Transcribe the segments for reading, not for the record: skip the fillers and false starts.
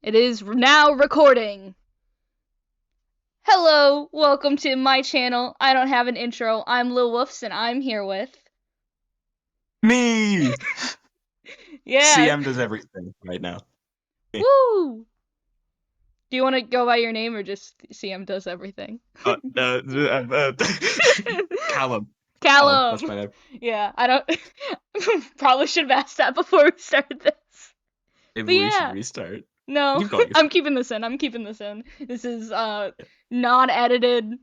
It is now recording. Hello, welcome to my channel. I don't have an intro. I'm Lil Woofs, and I'm here with... Me! Yeah. CM does everything right now. Woo! Do you want to go by your name or just CM does everything? Callum. Callum. That's my name. Yeah, I don't... Probably should have asked that before we started this. Maybe we should restart. No, Keep going. I'm keeping this in. This is non-edited,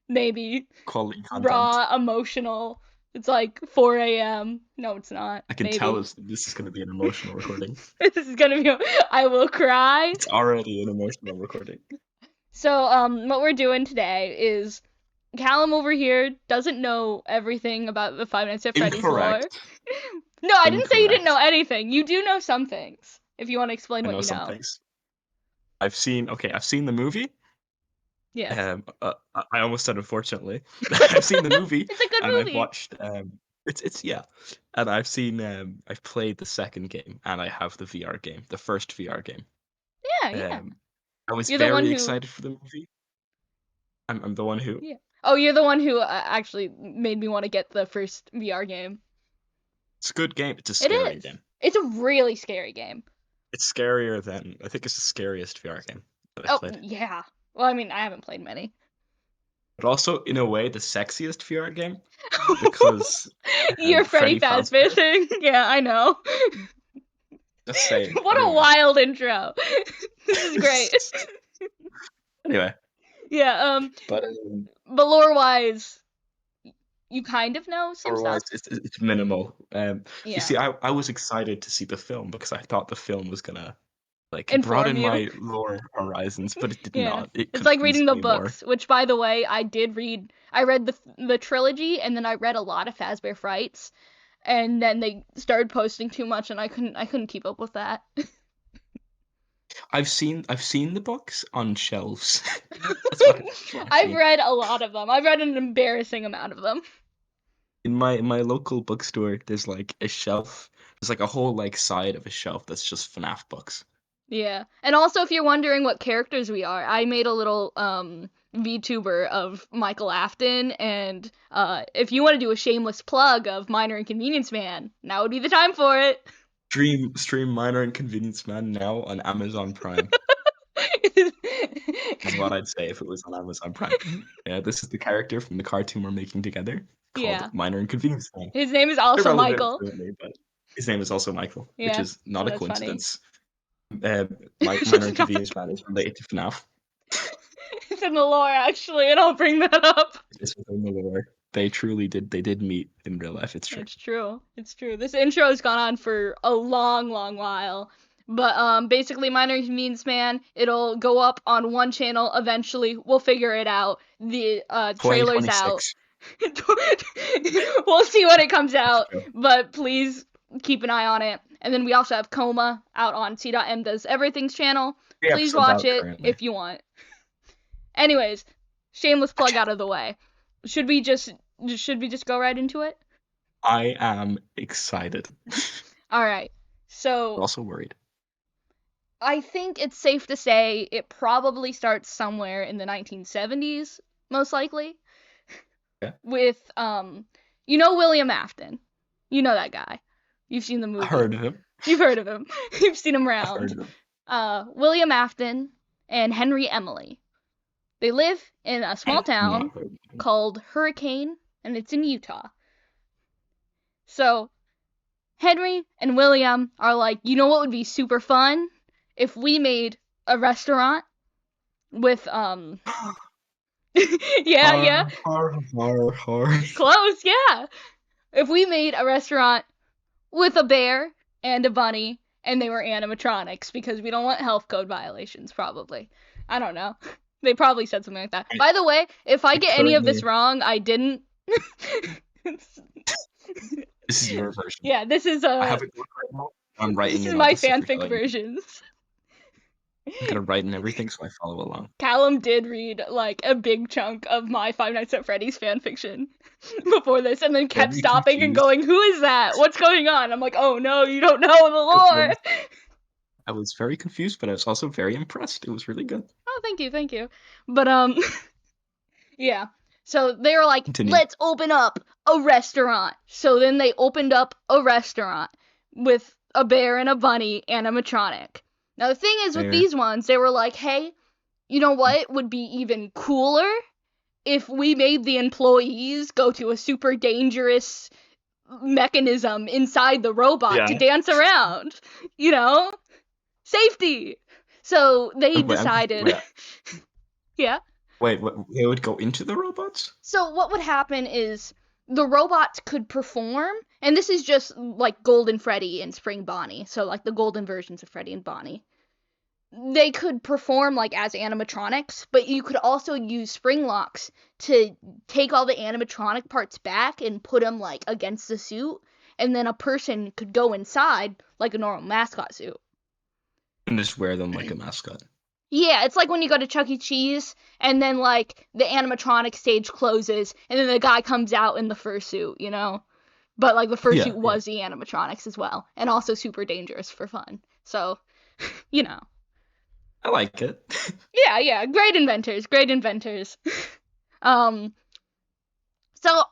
maybe Quality content. raw, emotional. It's like 4 a.m. No, it's not. I can tell this is going to be an emotional recording. This is gonna be. I will cry. It's already an emotional recording. So, what we're doing today is Callum over here doesn't know everything about the Five Nights at Freddy's lore. No, I didn't say you didn't know anything. You do know some things. If you want to explain what you know. Some things. I've seen the movie. Yes. I almost said unfortunately. I've seen the movie. It's a good and movie. I've watched it's yeah. And I've seen I've played the second game and I have the VR game, the first VR game. Yeah. I was very excited for the movie. I'm the one who... Yeah. Oh, you're the one who actually made me want to get the first VR game. It's a good game. It's a scary game. It's a really scary game. It's scarier than... I think it's the scariest VR game that I've played. Yeah. Well, I mean, I haven't played many. But also, in a way, the sexiest VR game. Because... Your Freddy Fazbear thing? Yeah, I know. Just saying. What a wild intro. This is great. Anyway. Yeah, but lore-wise, you kind of know some stuff. It's minimal. You see, I was excited to see the film because I thought the film was gonna broaden my lore horizons, but it did not. It's like reading the books, which, by the way, I did read. I read the trilogy, and then I read a lot of Fazbear Frights, and then they started posting too much, and I couldn't keep up with that. I've seen the books on shelves. I've read a lot of them. I've read an embarrassing amount of them. In my local bookstore, there's like a shelf. There's like a whole side of a shelf that's just FNaF books. Yeah, and also if you're wondering what characters we are, I made a little VTuber of Michael Afton, and if you want to do a shameless plug of Minor Inconvenience Man, now would be the time for it. Stream Minor Inconvenience Man now on Amazon Prime. Is what I'd say if it was on Amazon Prime. Yeah, this is the character from the cartoon we're making together called Minor Inconvenience Man. His name is also Michael. But his name is also Michael, which is not a coincidence. Funny. Minor Inconvenience Man is related to FNaF. It's in the lore, actually, and I'll bring that up. It's within the lore. They truly did. They did meet in real life. It's true. It's true. This intro has gone on for a long while. But basically, Minor Inconvenience Man, it'll go up on one channel eventually. We'll figure it out. The trailer's out. We'll see when it comes out. But please keep an eye on it. And then we also have Coma out on C.M Does Everything's channel. Please watch it if you want. Anyways, shameless plug out of the way. Should we just go right into it? I am excited. All right. So I'm also worried. I think it's safe to say it probably starts somewhere in the 1970s, most likely. Yeah. With William Afton. You know that guy. You've seen the movie. I heard of him. You've heard of him. You've seen him around. I heard of him. William Afton and Henry Emily. They live in a small town called Hurricane, and it's in Utah. So, Henry and William are like, you know what would be super fun? If we made a restaurant with, yeah. Close, yeah. If we made a restaurant with a bear and a bunny, and they were animatronics, because we don't want health code violations, probably. I don't know. They probably said something like that. By the way, if I get any of this wrong, I didn't. This is your version. Yeah, this is I have it right now. I'm writing. This is my fanfic versions. I'm gonna write in everything so I follow along. Callum did read a big chunk of my Five Nights at Freddy's fanfiction before this, and then kept stopping and going, "Who is that? What's going on?" I'm like, "Oh no, you don't know the lore." I was very confused, but I was also very impressed. It was really good. Oh, thank you. But yeah. So they were like, Continue. let's open up a restaurant. So then they opened up a restaurant with a bear and a bunny animatronic. Now the thing is with these ones, they were like, hey, you know what would be even cooler if we made the employees go to a super dangerous mechanism inside the robot to dance around, safety. So they decided yeah. Wait, what, they would go into the robots? So what would happen is the robots could perform, and this is just like Golden Freddy and Spring Bonnie, so like the golden versions of Freddy and Bonnie. They could perform like as animatronics, but you could also use spring locks to take all the animatronic parts back and put them like against the suit, and then a person could go inside like a normal mascot suit. And just wear them like a mascot. Yeah, it's like when you go to Chuck E. Cheese, and then, like, the animatronic stage closes, and then the guy comes out in the fursuit, But, like, the fursuit was the animatronics as well, and also super dangerous for fun. So, I like it. Yeah, great inventors. So,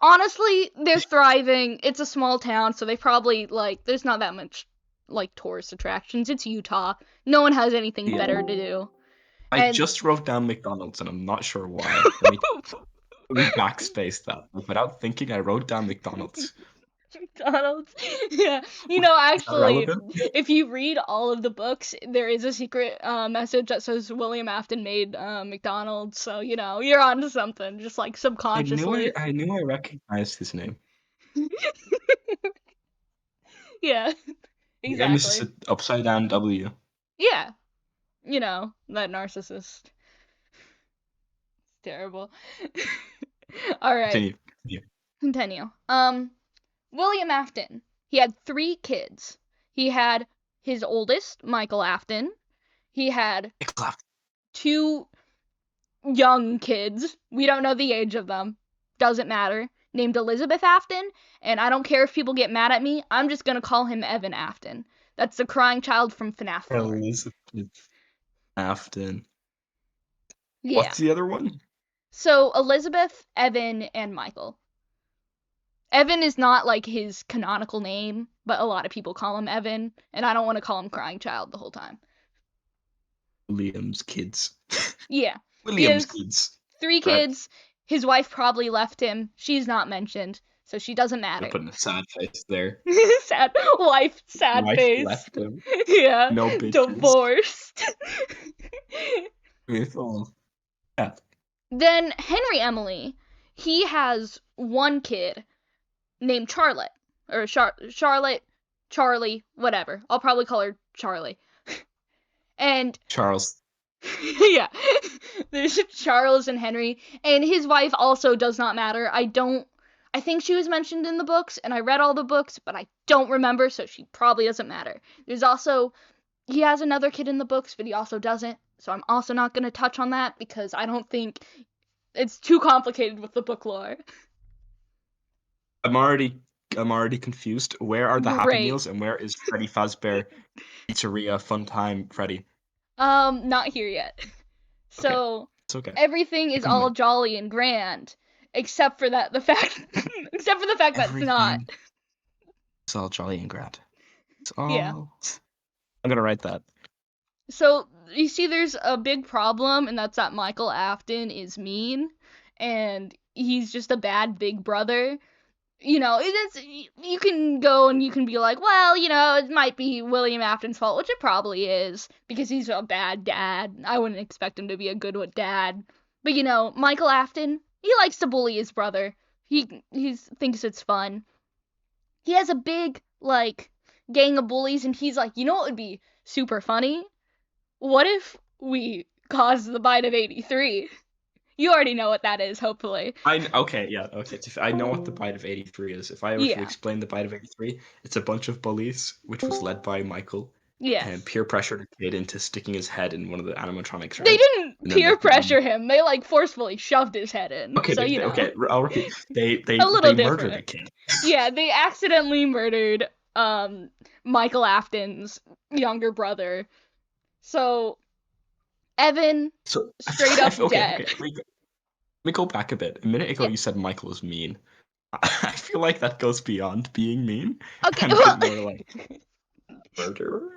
honestly, they're thriving. It's a small town, so they probably, like, there's not that much, like, tourist attractions. It's Utah. No one has anything better to do. I just wrote down McDonald's, and I'm not sure why. Let me backspace that. Without thinking, I wrote down McDonald's. McDonald's. Yeah. Actually, if you read all of the books, there is a secret message that says William Afton made McDonald's. So, you're onto something, just like subconsciously. I knew I recognized his name. Yeah, exactly. And this is an upside down W. Yeah. That narcissist. It's terrible. All right. Continue. William Afton. He had 3 kids. He had his oldest, Michael Afton. He had 2 young kids. We don't know the age of them. Doesn't matter. Named Elizabeth Afton. And I don't care if people get mad at me. I'm just going to call him Evan Afton. That's the crying child from FNaF 4. Elizabeth Afton. Yeah. What's the other one? So, Elizabeth, Evan, and Michael. Evan is not, like, his canonical name, but a lot of people call him Evan, and I don't want to call him crying child the whole time. William's kids. Yeah. William's kids. 3 kids. His wife probably left him. She's not mentioned, so she doesn't matter. You're putting a sad face there. Sad face. Left him. Yeah. No bitches. Divorced. Yeah. Then Henry Emily, he has 1 kid named Charlotte. Or Charlotte, Charlie, whatever. I'll probably call her Charlie. And Charles. Yeah. There's Charles and Henry. And his wife also does not matter. I think she was mentioned in the books, and I read all the books, but I don't remember, so she probably doesn't matter. There's also, he has another kid in the books, but he also doesn't. So I'm also not going to touch on that because I don't think it's too complicated with the book lore. I'm already confused. Where are the Happy Meals and where is Freddy Fazbear Pizzeria Fun Time Freddy? Not here yet. So it's okay. Everything is all jolly and grand, except for the fact that it's not. It's all jolly and grand. It's all. Yeah. I'm gonna write that. So you see, there's a big problem, and that's that Michael Afton is mean, and he's just a bad big brother. You can go and you can be like, well, it might be William Afton's fault, which it probably is, because he's a bad dad. I wouldn't expect him to be a good dad. But, Michael Afton, he likes to bully his brother. He thinks it's fun. He has a big, gang of bullies, and he's like, what would be super funny? What if we caused the bite of 83? You already know what that is, hopefully. Okay. I know what the bite of 83 is. If I were to explain the bite of 83, it's a bunch of bullies, which was led by Michael. Yeah. And peer pressured a kid into sticking his head in one of the animatronics. Right? They didn't peer pressure him. They forcefully shoved his head in. Okay. So, Okay. I'll repeat. They murdered a kid. Yeah, they accidentally murdered Michael Afton's younger brother. So Evan, straight up okay. dead. Let me go back a bit. A minute ago, Yeah. you said Michael was mean. I feel like that goes beyond being mean Okay, and a well, bit more like murderer.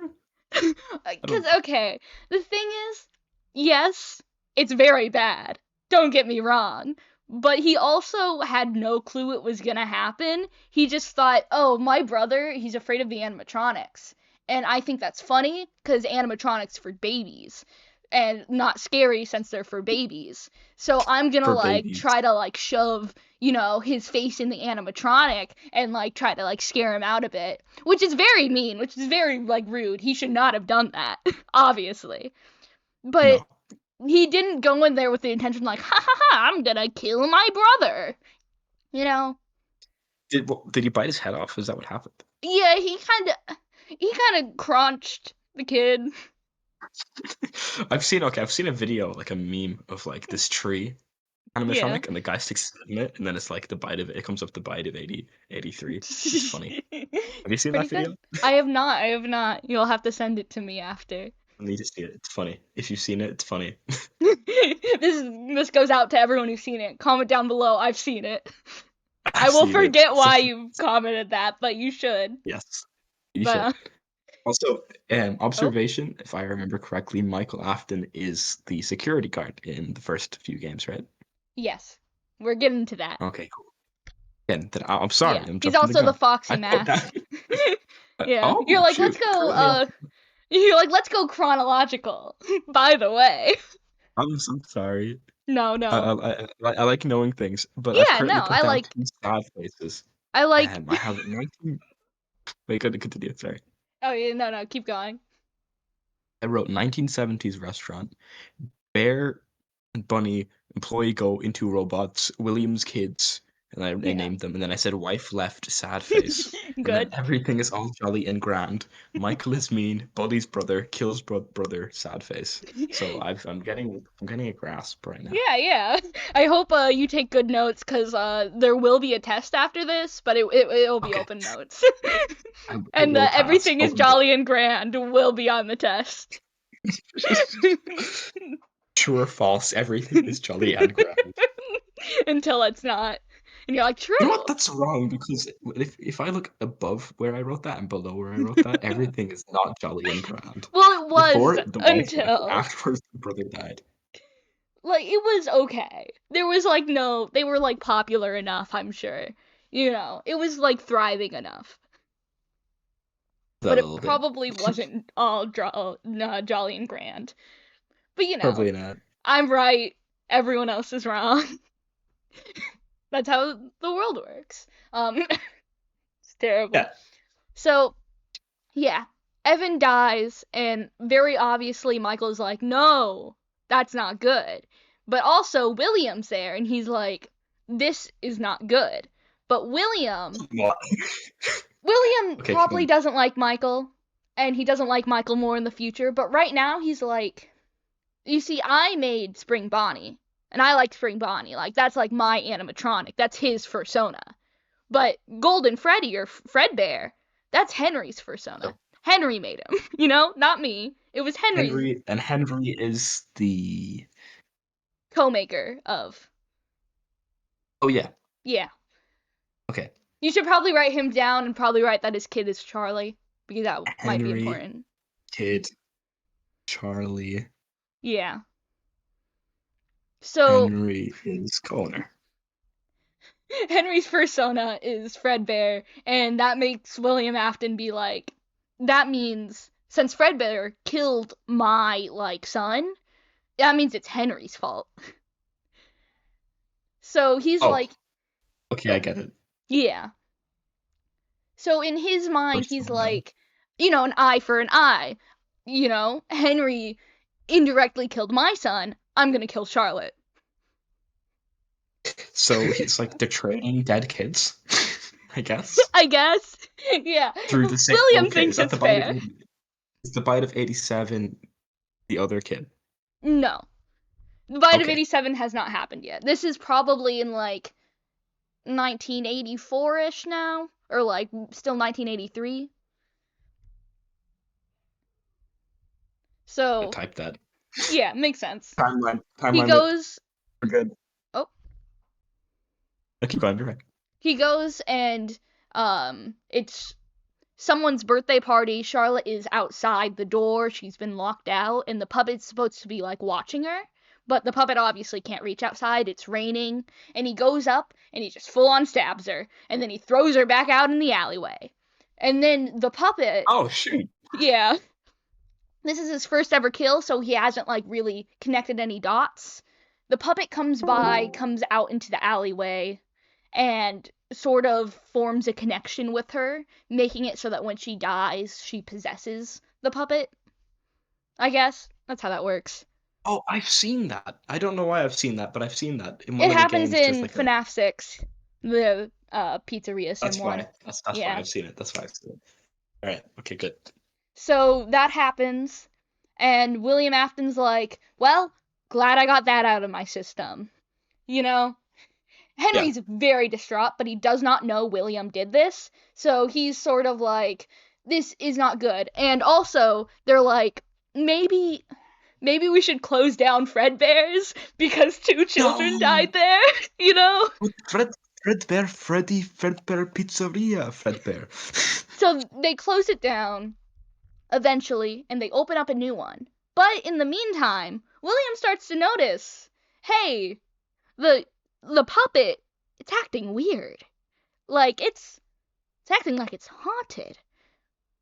because, okay, the thing is, yes, it's very bad. Don't get me wrong. But he also had no clue it was gonna happen. He just thought, oh, my brother, he's afraid of the animatronics. And I think that's funny, because animatronics for babies. And not scary since they're for babies. So I'm gonna, For like, babies. try to, like, shove, his face in the animatronic and, like, try to, like, scare him out a bit. Which is very mean, which is very, like, rude. He should not have done that, obviously. But No. he didn't go in there with the intention, like, ha ha ha, I'm gonna kill my brother. You know? Did he bite his head off? Is that what happened? Yeah, he kinda crunched the kid. I've seen a video, like a meme of like this tree Yeah. animatronic, and the guy sticks his head in it, and then it's like the bite of it. It comes up the bite of 83. It's funny. Have you seen Pretty that good. video? I have not. You'll have to send it to me after. I need to see it. It's funny. If you've seen it, it's funny. This goes out to everyone who's seen it. Comment down below, I've seen it. I I've will seen it. forget why you commented that, but you should. Yes, you But should. Also, oh, observation, if I remember correctly, Michael Afton is the security guard in the first few games, right? yes. We're getting to that. Okay, cool. Again, I'm sorry, Yeah. I'm He's jumping the also the gun. foxy I thought mask. that. Yeah. You're Oh, like, let's shoot. go, Currently, let's go chronological. By the way. I'm so sorry. No, no. I like knowing things, but I've Yeah, currently no, put down two sad faces. I like I have 19. Wait, good to continue. Sorry. Oh yeah, no, keep going. I wrote 1970s restaurant. Bear and Bunny employee go into robots. William's kids, and I Yeah. named them. And then I said wife left, sad face. And then Good. everything is all jolly and grand. Michael is mean. Buddy's brother kills brother, sad face. So I'm getting a grasp right now. Yeah. I hope you take good notes, cause there will be a test after this, but it'll be Okay, open notes. I And will pass. everything is Open book. jolly and grand will be on the test. True or false? Everything is jolly and grand. Until it's not. And you're like, You know what? true. That's wrong because if I look above where I wrote that and below where I wrote that, everything is not jolly and grand. Well, it was Before the wife left, until afterwards the brother died. like it was okay. There was like no, they were like popular enough, I'm sure. It was like thriving enough. A But it little bit. probably wasn't all jolly and grand. But Probably not. I'm right, everyone else is wrong. That's how the world works. It's terrible. Yeah. So, yeah, Evan dies, and very obviously Michael's like, no, that's not good. But also, William's there, and he's like, this is not good. But William Okay, probably doesn't like Michael, and he doesn't like Michael more in the future, but right now he's like, you see, I made Spring Bonnie, and I like Spring Bonnie. Like, that's like my animatronic. That's his persona. But Golden Freddy or Fredbear, that's Henry's persona. Henry made him, not me. It was Henry's Henry is the co-maker of. Oh yeah. Yeah. Okay. You should probably write him down and probably write that his kid is Charlie, because that might be Henry, important. kid, Charlie. Yeah. So Henry is Connor. Henry's persona is Fredbear, and that makes William Afton be like, that means since Fredbear killed my son, that means it's Henry's fault. So he's like, okay, I get it. Yeah. So in his mind, he's Persona. like, an eye for an eye. Henry indirectly killed my son. I'm gonna kill Charlotte. So he's like they're training dead kids, I guess. Yeah. Through the same. William Okay, is thinks that it's the bite fair. is the bite of 87 the other kid? No. The bite of Okay. 87 has not happened yet. This is probably in 1984-ish now, or still 1983. So type that. Yeah, makes sense. Timeline. He goes. We're good. Oh. Keep going. You're right. He goes and it's someone's birthday party. Charlotte is outside the door. She's been locked out, and the puppet's supposed to be like watching her. But the puppet obviously can't reach outside. It's raining, and he goes up and he just full on stabs her, and then he throws her back out in the alleyway. And then the puppet. Oh shoot. Yeah. This is his first ever kill, so he hasn't like really connected any dots. The puppet comes out into the alleyway, and sort of forms a connection with her, making it so that when she dies, she possesses the puppet. I guess that's how that works. Oh, I've seen that. I don't know why I've seen that, but I've seen that in one of the games. It happens in FNaF 6, the pizzeria sim one. That's why I've seen it. That's why I've seen it. All right. Okay. Good. So that happens, and William Afton's like, well, glad I got that out of my system. You know? Henry's very distraught, but he does not know William did this, so he's sort of like, this is not good. And also, they're like, maybe we should close down Fredbear's because 2 children died there, you know? Fredbear Pizzeria, Fredbear. So they close it down eventually, and they open up a new one. But in the meantime, William starts to notice, hey, the puppet, it's acting weird. Like, it's acting like it's haunted.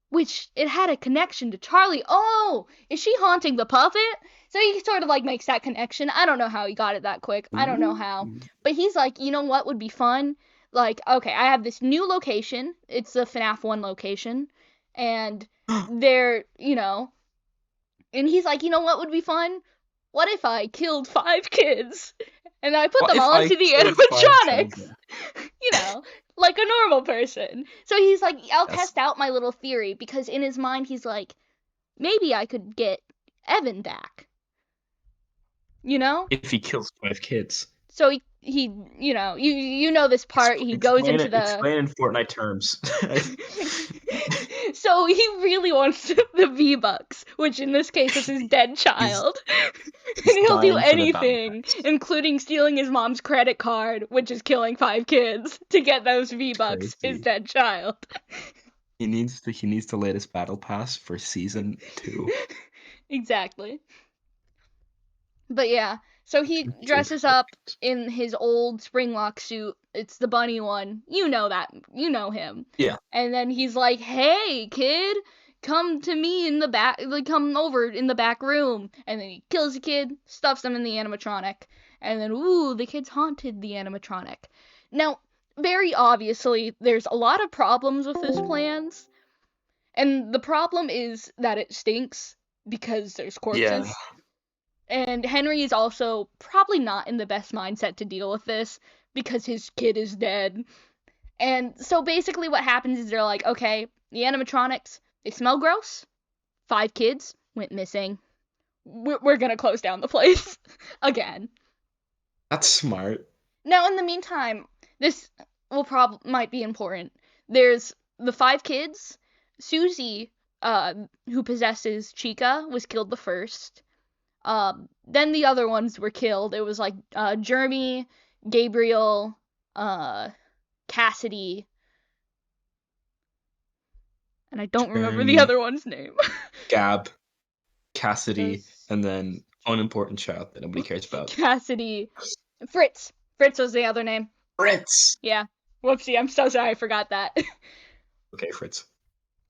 Which, it had a connection to Charlie. Oh, is she haunting the puppet? So he sort of, like, makes that connection. I don't know how he got it that quick. I don't know how. But he's like, you know what would be fun? Like, okay, I have this new location. It's the FNaF 1 location. And they're, and he's like, you know what would be fun? What if I killed 5 kids? And I put them all into the animatronics. Like a normal person. So he's like, I'll test out my little theory, because in his mind he's like, maybe I could get Evan back. If he kills 5 kids. So he you know this part, he goes into the... Explain in Fortnite terms. So he really wants the V-Bucks, which in this case is his dead child. And he'll do anything, including stealing his mom's credit card, which is killing 5 kids, to get those V-Bucks, his dead child. He needs the latest battle pass for season 2. Exactly. But yeah, so he dresses up in his old Springlock suit. It's the bunny one. You know that. You know him. Yeah. And then he's like, hey, kid, come to me in the back. Like, come over in the back room. And then he kills the kid, stuffs him in the animatronic. And then, the kid's haunted the animatronic. Now, very obviously, there's a lot of problems with his plans. And the problem is that it stinks because there's corpses. Yeah. And Henry is also probably not in the best mindset to deal with this because his kid is dead. And so basically what happens is they're like, okay, the animatronics, they smell gross. 5 kids went missing. We're gonna close down the place again. That's smart. Now, in the meantime, this might be important. There's the 5 kids. Susie, who possesses Chica, was killed the first. Then the other ones were killed. It was like Jeremy, Gabriel, Cassidy, and I don't remember the other one's name. Gab, Cassidy, and then unimportant child that nobody cares about. Cassidy. Fritz. Fritz was the other name. Fritz! Yeah. Whoopsie, I'm so sorry I forgot that. Okay, Fritz.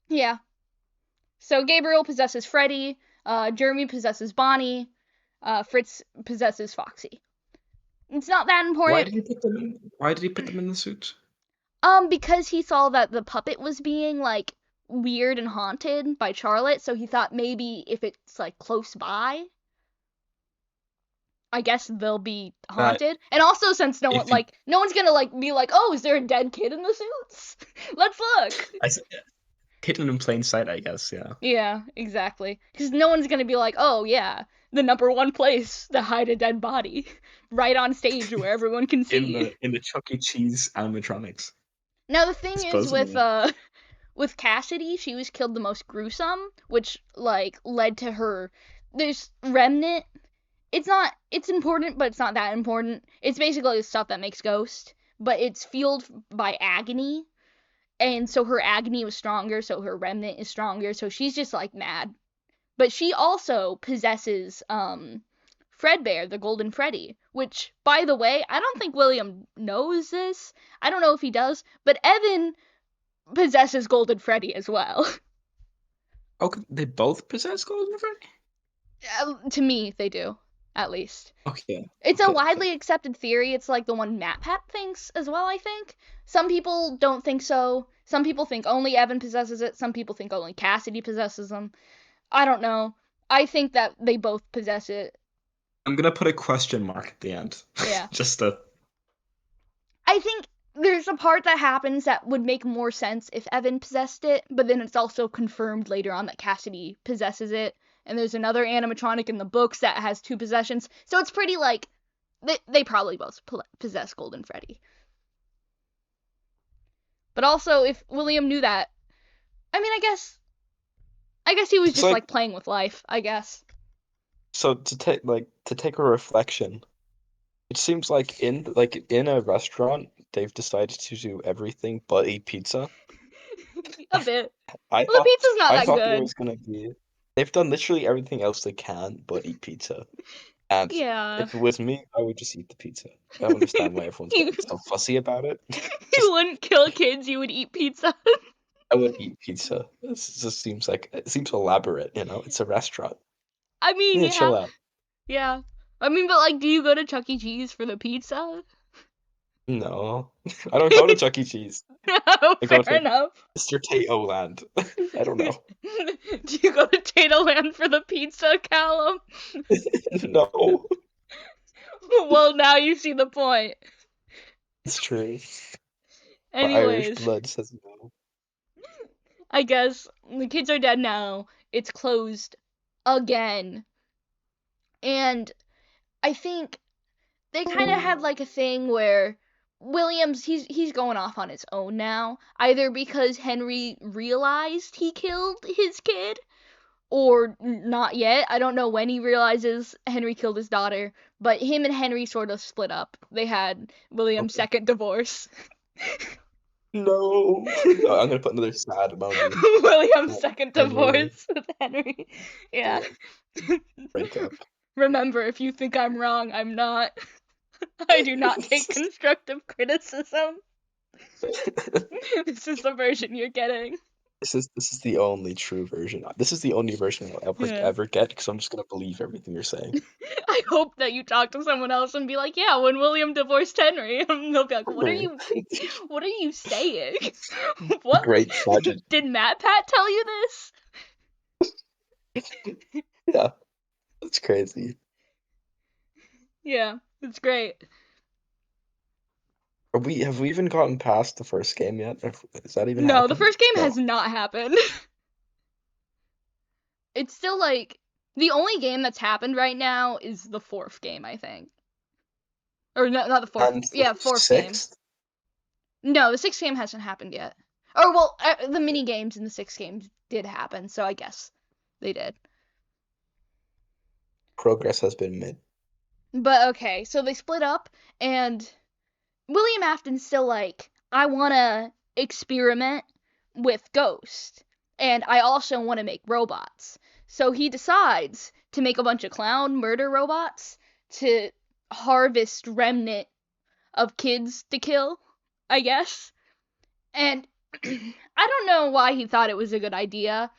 Yeah. So Gabriel possesses Freddy. Jeremy possesses Bonnie. Fritz possesses Foxy. It's not that important. Why did he put them in the suits? Because he saw that the puppet was being, like, weird and haunted by Charlotte, so he thought maybe if it's, like, close by, I guess they'll be haunted. And also, since no one's gonna, like, be like, oh, is there a dead kid in the suits? Let's look. Hidden in plain sight, I guess, yeah. Yeah, exactly. Because no one's gonna be like, oh, yeah, the number 1 place to hide a dead body. Right on stage where everyone can see. In the Chuck E. Cheese animatronics. Now, the thing is with Cassidy, she was killed the most gruesome, which, like, led to her there's Remnant. It's important, but it's not that important. It's basically the stuff that makes Ghost, but it's fueled by agony. And so her agony was stronger, so her Remnant is stronger, so she's just, like, mad. But she also possesses, Fredbear, the Golden Freddy, which, by the way, I don't think William knows this. I don't know if he does, but Evan possesses Golden Freddy as well. Okay, they both possess Golden Freddy? To me, they do, at least. Okay. It's a widely accepted theory. It's like the one MatPat thinks as well, I think. Some people don't think so. Some people think only Evan possesses it. Some people think only Cassidy possesses them. I don't know. I think that they both possess it. I'm gonna put a question mark at the end. Yeah. Just to... I think there's a part that happens that would make more sense if Evan possessed it, but then it's also confirmed later on that Cassidy possesses it. And there's another animatronic in the books that has 2 possessions. So it's pretty, like, they probably both possess Golden Freddy. But also, if William knew that, I mean, I guess he was just, like, playing with life, I guess. So to take a reflection, it seems like in a restaurant, they've decided to do everything but eat pizza. A bit. The pizza's not that good. There was gonna be... They've done literally everything else they can but eat pizza. And if it was me, I would just eat the pizza. I don't understand why everyone's getting so fussy about it. You wouldn't kill kids, you would eat pizza. I would eat pizza. This just seems elaborate, you know? It's a restaurant. I mean, yeah. Chill out. Yeah. I mean, but, like, do you go to Chuck E. Cheese for the pizza? No. I don't go to Chuck E. Cheese. Fair enough. Mr. Tato Land. I don't know. Do you go to Tato Land for the pizza, Callum? No. Well, now you see the point. It's true. Anyways. Irish blood says no. I guess the kids are dead now. It's closed again. And I think they kind of had, like, a thing where Williams, he's going off on his own now, either because Henry realized he killed his kid, or not yet. I don't know when he realizes Henry killed his daughter, but him and Henry sort of split up. They had William's second divorce. No. I'm gonna put another sad emoji. William's second divorce with Henry. Yeah. Break up. Remember, if you think I'm wrong, I'm not. I do not take constructive criticism. This is the version you're getting. This is the only true version. This is the only version I'll ever get, because I'm just gonna believe everything you're saying. I hope that you talk to someone else and be like, yeah, when William divorced Henry, and they'll be like, what are you saying? What? Great tragedy. Did MatPat tell you this? Yeah, that's crazy. Yeah, it's great. Have we even gotten past the first game yet? Is that even happened? The first game has not happened. It's still, like, the only game that's happened right now is the 4th game, I think. Or no, not the 4th. Yeah, 4th game. No, the 6th game hasn't happened yet. Or, well, the mini games in the 6th game did happen, so I guess they did. Progress has been made. But, okay, so they split up, and William Afton's still like, I want to experiment with Ghost, and I also want to make robots. So he decides to make a bunch of clown murder robots to harvest remnant of kids to kill, I guess. And I don't know why he thought it was a good idea,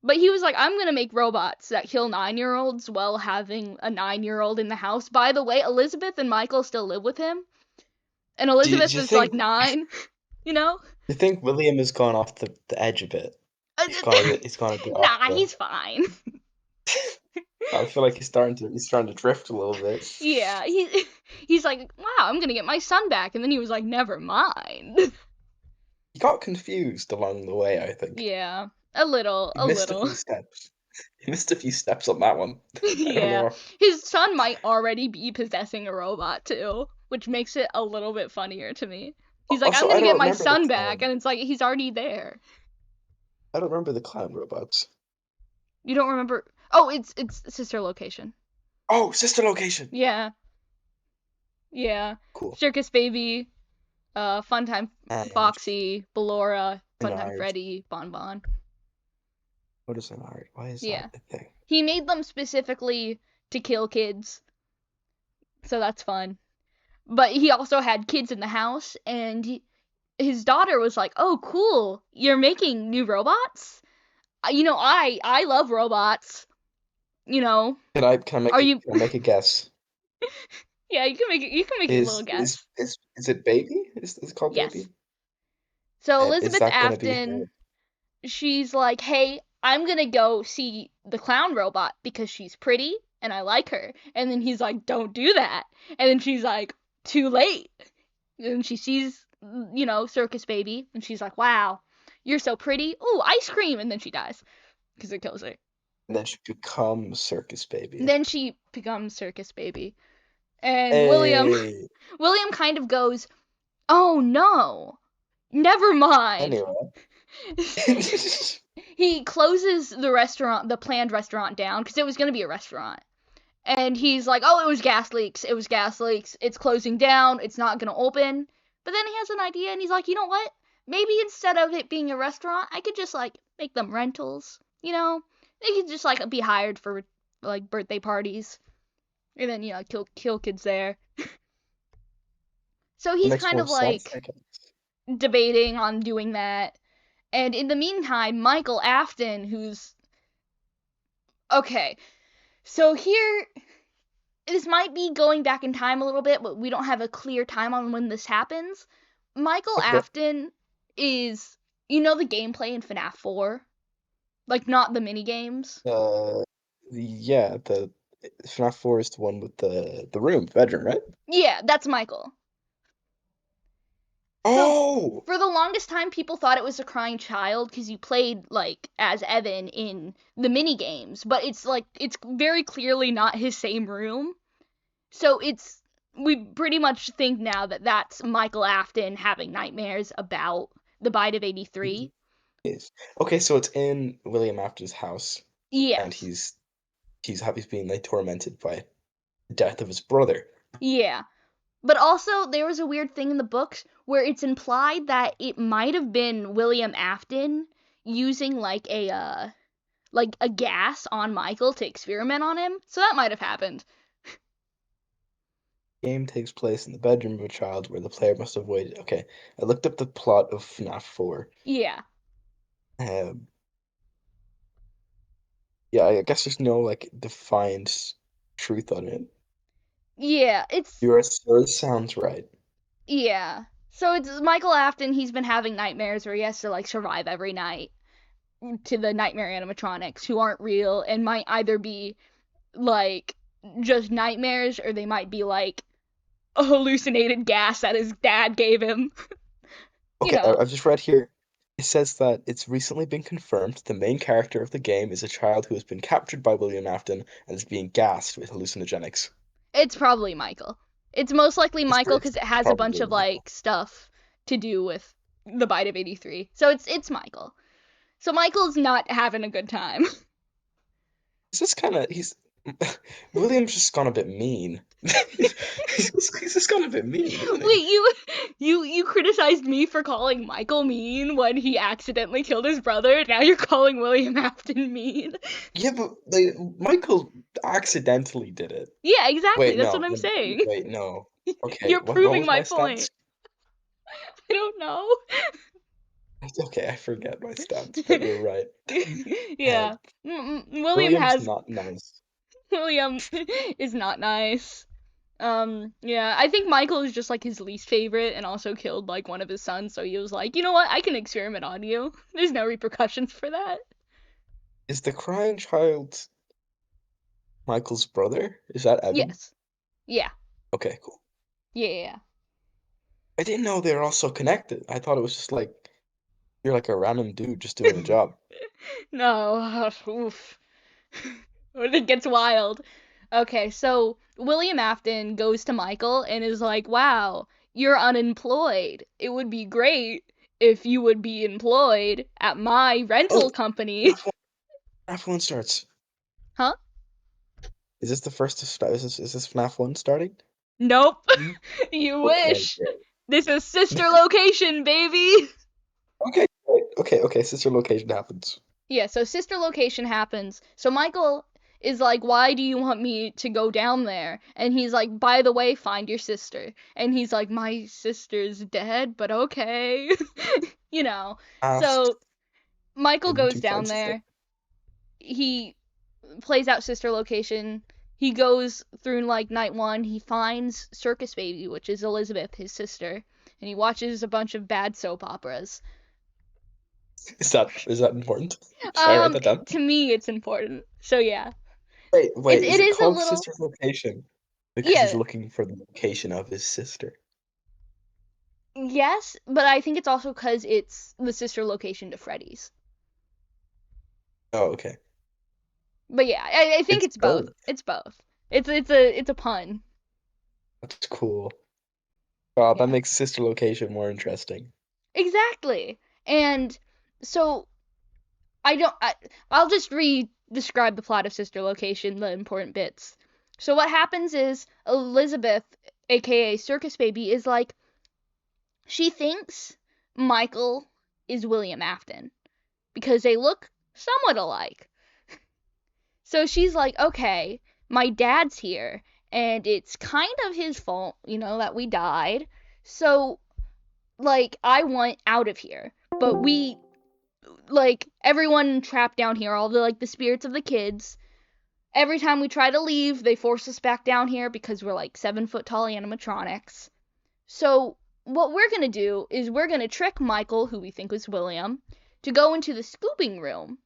but he was like, I'm going to make robots that kill 9-year-olds while having a 9-year-old in the house. By the way, Elizabeth and Michael still live with him. And Elizabeth is like 9, you know? You think William has gone off the edge a bit? He's gone a bit off he's fine. I feel like he's starting to drift a little bit. Yeah, he's like, wow, I'm gonna get my son back, and then he was like, never mind. He got confused along the way, I think. Yeah, a little. He missed a few steps on that one. Yeah, his son might already be possessing a robot too, which makes it a little bit funnier to me. He's like, I'm gonna get my son back, and it's like, he's already there. I don't remember the clown robots. You don't remember? Oh, it's Sister Location. Oh, Sister Location. Yeah. Yeah. Cool. Circus Baby, Funtime Foxy, Ballora, Funtime Freddy, Bon Bon. What is an art? Why is that a thing? He made them specifically to kill kids, so that's fun. But he also had kids in the house, and his daughter was like, "Oh, cool! You're making new robots? You know, I love robots. You know, Can I make a guess? Yeah, you can make it. You can make a little guess. Is it Baby? Is it called Yes. Baby? So And is Elizabeth that gonna be her? Afton, she's like, "Hey, I'm gonna go see the clown robot because she's pretty and I like her." And then he's like, "Don't do that." And then she's like, "Too late." And she sees, Circus Baby, and she's like, "Wow, you're so pretty. Ooh, ice cream!" And then she dies because it kills her. And then she becomes Circus Baby. And then she becomes Circus Baby, and Hey. William kind of goes, "Oh no, never mind." Anyway. He closes the planned restaurant down because it was going to be a restaurant. And he's like, "Oh, it was gas leaks. It was gas leaks. It's closing down. It's not going to open." But then he has an idea and he's like, "You know what? Maybe instead of it being a restaurant, I could just like make them rentals. You know, they could just like be hired for like birthday parties, and then kill kids there." So he's kind of like debating on doing that. And in the meantime, Michael Afton, who's... Okay, so here... This might be going back in time a little bit, but we don't have a clear time on when this happens. Michael Afton is... You know the gameplay in FNaF 4? Like, not the mini-games? Yeah, the FNaF 4 is the one with the bedroom, right? Yeah, that's Michael. Oh! So, for the longest time, people thought it was a crying child because you played, like, as Evan in the mini-games, but it's very clearly not his same room. So we pretty much think now that that's Michael Afton having nightmares about the Bite of 83. Yes. Okay, so it's in William Afton's house. Yes. And he's being, like, tormented by the death of his brother. Yeah. But also, there was a weird thing in the books where it's implied that it might have been William Afton using like a gas on Michael to experiment on him. So that might have happened. The game takes place in the bedroom of a child where the player must avoid. Okay, I looked up the plot of FNaF 4. Yeah. Yeah, I guess there's no like defined truth on it. Yeah, Yours sounds right. Yeah. So it's Michael Afton, he's been having nightmares where he has to like survive every night to the nightmare animatronics who aren't real and might either be like just nightmares or they might be like a hallucinated gas that his dad gave him. Okay, I've just read here. It says that it's recently been confirmed the main character of the game is a child who has been captured by William Afton and is being gassed with hallucinogenics. It's probably Michael. It's most likely Michael because it has a bunch of like stuff to do with the Bite of 83. So it's Michael. So Michael's not having a good time. William's just gone a bit mean. he's just gone a bit mean. Wait, you criticized me for calling Michael mean when he accidentally killed his brother. Now you're calling William Afton mean. Yeah, but Michael accidentally did it. Yeah, exactly. That's what I'm saying. Wait, no. Okay, you're proving my point. Stance? I don't know. Okay, I forget my stance, but you're right. Yeah, William's not nice. William is not nice. Yeah, I think Michael is just like his least favorite and also killed like one of his sons, so he was like, "You know what? I can experiment on you. There's no repercussions for that." Is the crying child Michael's brother? Is that Evan? Yes. Yeah. Okay, cool. Yeah. I didn't know they were all so connected. I thought it was just like you're like a random dude just doing a job. No. Oof. It gets wild. Okay, so William Afton goes to Michael and is like, "Wow, you're unemployed. It would be great if you would be employed at my rental company." F1 starts. Huh? Is this the first of is this FNaF 1 starting? Nope. You Okay, wish. great. This is sister location, baby. Okay, great. Okay, sister location happens. Yeah, so sister location happens. So Michael is like, why do you want me to go down there? And he's like, by the way, find your sister. And he's like, my sister's dead, but okay. You know. Ask So Michael him goes to down find sister. there. He plays out sister location. He goes through like night 1. He finds Circus Baby, which is Elizabeth, his sister, and he watches a bunch of bad soap operas. Is that important? Should I write that down? To me, it's important. So yeah, Wait, it is it is a called little, sister's location? Because he's yeah, looking for the location of his sister. yes, but I think it's also because it's the sister location to Freddy's. Oh, okay. But yeah, I think It's it's both. both. It's both. It's a pun. That's cool. Oh, that Yeah, makes sister location more interesting. exactly. And so I don't. I'll just describe the plot of Sister Location, the important bits. So what happens is Elizabeth, aka Circus Baby, is like, she thinks Michael is William Afton because they look somewhat alike. So she's like, okay, my dad's here, and it's kind of his fault, that we died. So, like, I want out of here. But everyone trapped down here, all the spirits of the kids. Every time we try to leave, they force us back down here because we're like 7 foot tall animatronics. So what we're gonna do is we're gonna trick Michael, who we think was William, to go into the scooping room,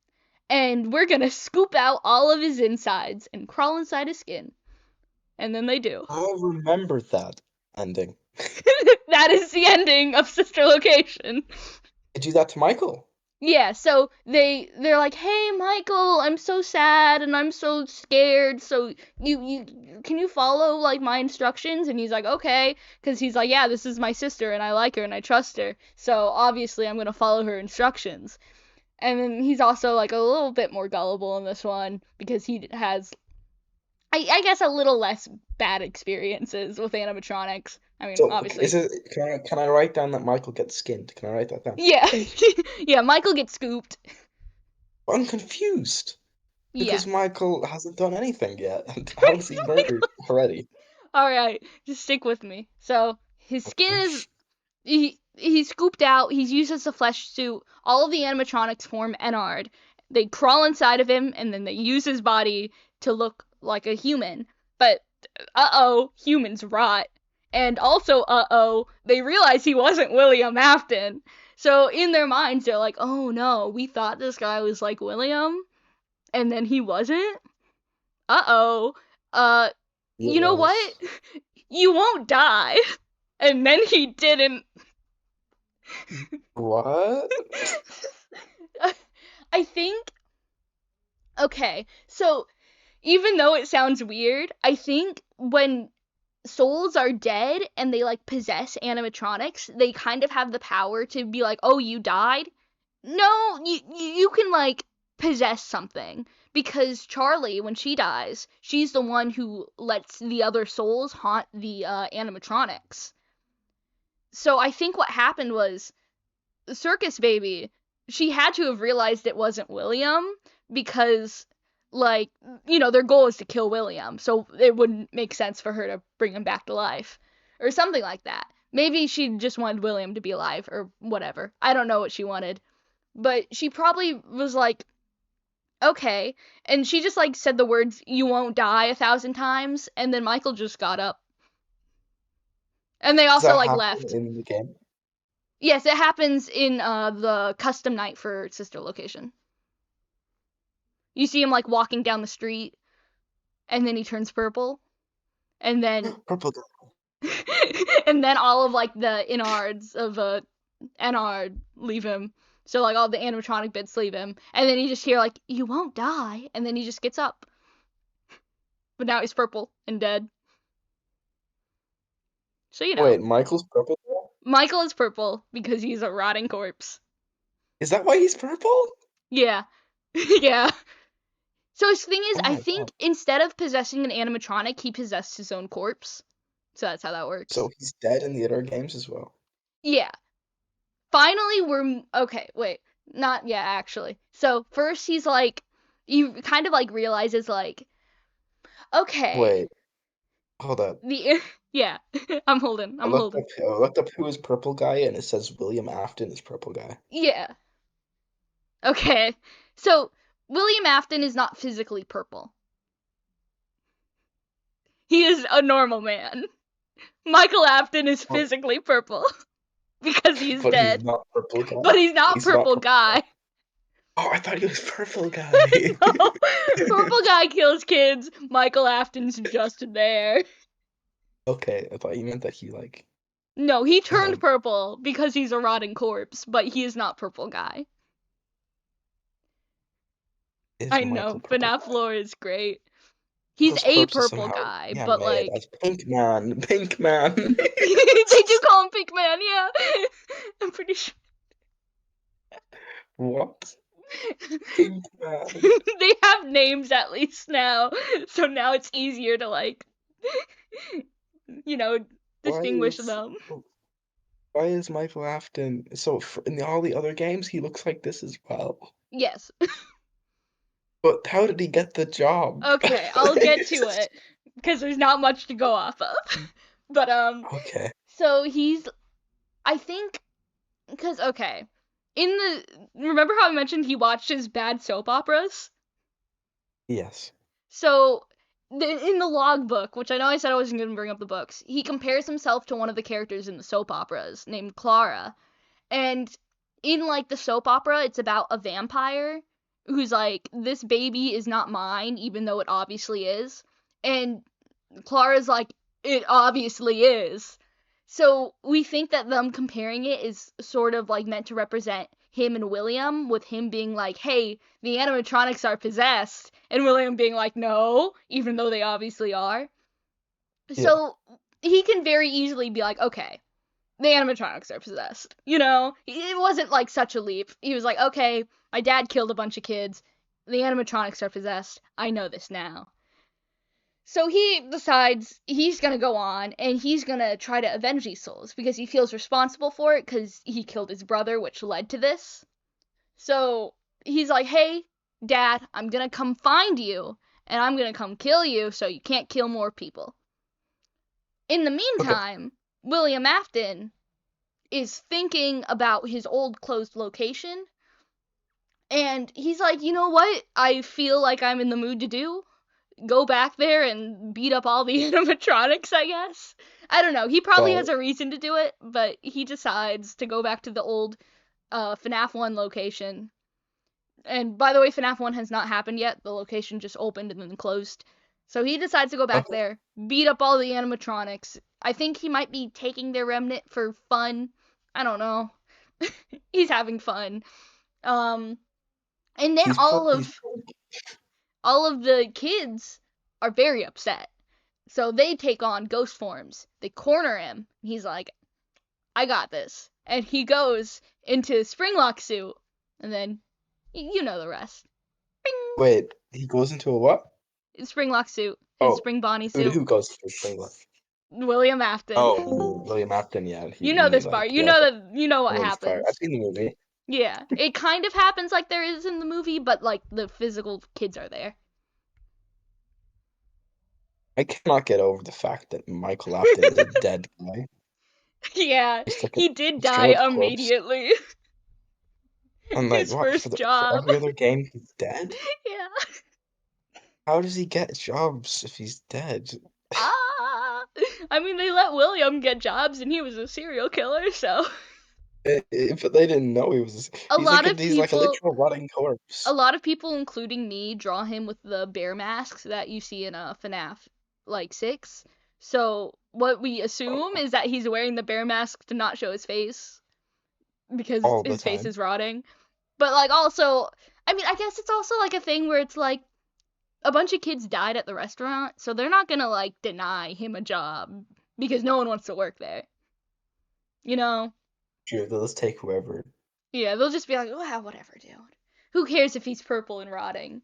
and we're gonna scoop out all of his insides and crawl inside his skin. And then they do. I remember that ending. That is the ending of Sister Location. I do that to Michael. Yeah, so they're like, "Hey, Michael, I'm so sad and I'm so scared. So you can you follow like my instructions?" And he's like, "Okay," because he's like, "Yeah, this is my sister and I like her and I trust her. So obviously I'm gonna follow her instructions." And then he's also like a little bit more gullible in this one because he has, I guess, a little less bad experiences with animatronics. I mean, So obviously. can I write down that Michael gets skinned? Can I write that down? Yeah, yeah. Michael gets scooped. But I'm confused Yeah. because Michael hasn't done anything yet. And how is he murdered already? All right, just stick with me. So his skin Okay. is he's scooped out. He's used as a flesh suit. All of the animatronics form Enard. They crawl inside of him, and then they use his body to look like a human. But humans rot. And also, they realize he wasn't William Afton. So in their minds, they're like, "Oh no, we thought this guy was like William, and then he wasn't. Uh-oh. Uh, you know what? Yes. You won't die." And then he didn't. What? I think, okay, so even though it sounds weird, I think when souls are dead and they like possess animatronics, they kind of have the power to be like, "Oh, you died?" No, you can like possess something, because Charlie, when she dies, she's the one who lets the other souls haunt the animatronics. So I think what happened was Circus Baby, she had to have realized it wasn't William, because like, their goal is to kill William, so it wouldn't make sense for her to bring him back to life or something like that. Maybe she just wanted William to be alive or whatever. I don't know what she wanted. But she probably was like, "Okay." And she just like said the words, "You won't die," 1,000 times, and then Michael just got up. And they Does also that like happen left. in the game? Yes, it happens in the custom night for Sister Location. You see him like walking down the street, and then he turns purple, and then Purple girl. and then all of like the innards of Ennard leave him. So like all the animatronic bits leave him, and then you just hear like, "You won't die," and then he just gets up. But now he's purple and dead. So Wait, Michael's purple girl? Michael is purple because he's a rotting corpse. Is that why he's purple? Yeah. Yeah. So his thing is, Oh I my think God. instead of possessing an animatronic, he possessed his own corpse. So that's how that works. So he's dead in the other games as well. Yeah. Finally, okay. Wait, not yet. Actually, so first he's like, you kind of like realizes like, okay, Wait, hold up. yeah, I'm holding. I looked up who is purple guy, and it says William Afton is purple guy. Yeah. Okay. So William Afton is not physically purple. He is a normal man. Michael Afton is What? physically purple because he's But he's dead. not purple guy. But he's not He's not purple purple guy. guy. Oh, I thought he was purple guy. No. Purple guy kills kids. Michael Afton's just there. Okay, I thought you meant that he like No, he turned um purple because he's a rotting corpse, but he is not purple guy. is I know, Michael purple FNaF guy. lore is great. He's Those a corpses purple somehow guy, but made like as Pink Man. Pink Man. they do call him Pink Man, yeah. I'm pretty sure. What? Pink Man. They have names at least now, so now it's easier to like, you know, Why distinguish is them. why is Michael Afton in all the other games he looks like this as well? Yes. But how did he get the job? Okay, I'll get to it because there's not much to go off of. But Okay. so I think, because okay, remember how I mentioned he watched his bad soap operas? Yes. So in the logbook, which I know I said I wasn't going to bring up the books, he compares himself to one of the characters in the soap operas named Clara. And in like the soap opera, it's about a vampire who's like, this baby is not mine, even though it obviously is. And Clara's like, it obviously is. So we think that them comparing it is sort of like meant to represent him and William, with him being like, hey, the animatronics are possessed, and William being like, no, even though they obviously are. Yeah. So he can very easily be like, okay, the animatronics are possessed. You know, it wasn't like such a leap. He was like, okay, my dad killed a bunch of kids. The animatronics are possessed. I know this now. So he decides he's gonna go on and he's gonna try to avenge these souls because he feels responsible for it because he killed his brother, which led to this. So he's like, hey, Dad, I'm gonna come find you and I'm gonna come kill you so you can't kill more people. In the Okay. meantime, William Afton is thinking about his old closed location and he's like, you know what? I feel like I'm in the mood to do go back there and beat up all the animatronics, I guess. I don't know. He probably has Well, a reason to do it, but he decides to go back to the old FNaF 1 location. And by the way, FNaF 1 has not happened yet. The location just opened and then closed. So he decides to go back okay. there, beat up all the animatronics. I think he might be taking their remnant for fun. I don't know. He's having fun. Um and then He's all of the kids are very upset. So they take on ghost forms. They corner him. He's like, I got this. And he goes into Springlock suit. And then, you know the rest. Bing! Wait, he goes into a what? Springlock suit. His Oh, spring Bonnie suit. who goes for Springland? William Afton. Oh, William Afton, yeah, You know this part. like, You yeah, know that. You know I what know this part. I've happens. seen the movie. Yeah. It kind of happens like there is in the movie, but like the physical kids are there. I cannot get over the fact that Michael Afton is a dead guy. Yeah. Just like a He did straight die up corpse. immediately. And like His what first for job. every other game he's dead? Yeah. How does he get jobs if he's dead? Ah, I mean, they let William get jobs, and he was a serial killer. So But they didn't know he was. a lot of He's like a people, literal rotting a corpse. lot of people, including me, draw him with the bear masks that you see in a FNaF like 6. So what we assume Oh, is that he's wearing the bear mask to not show his face because all the his face time. is rotting. But like also, I mean, I guess it's also like a thing where it's like a bunch of kids died at the restaurant, so they're not gonna like deny him a job because no one wants to work there. You know? Sure, they'll just take whoever. Yeah, they'll just be like, "Wow, whatever, dude. Who cares if he's purple and rotting?"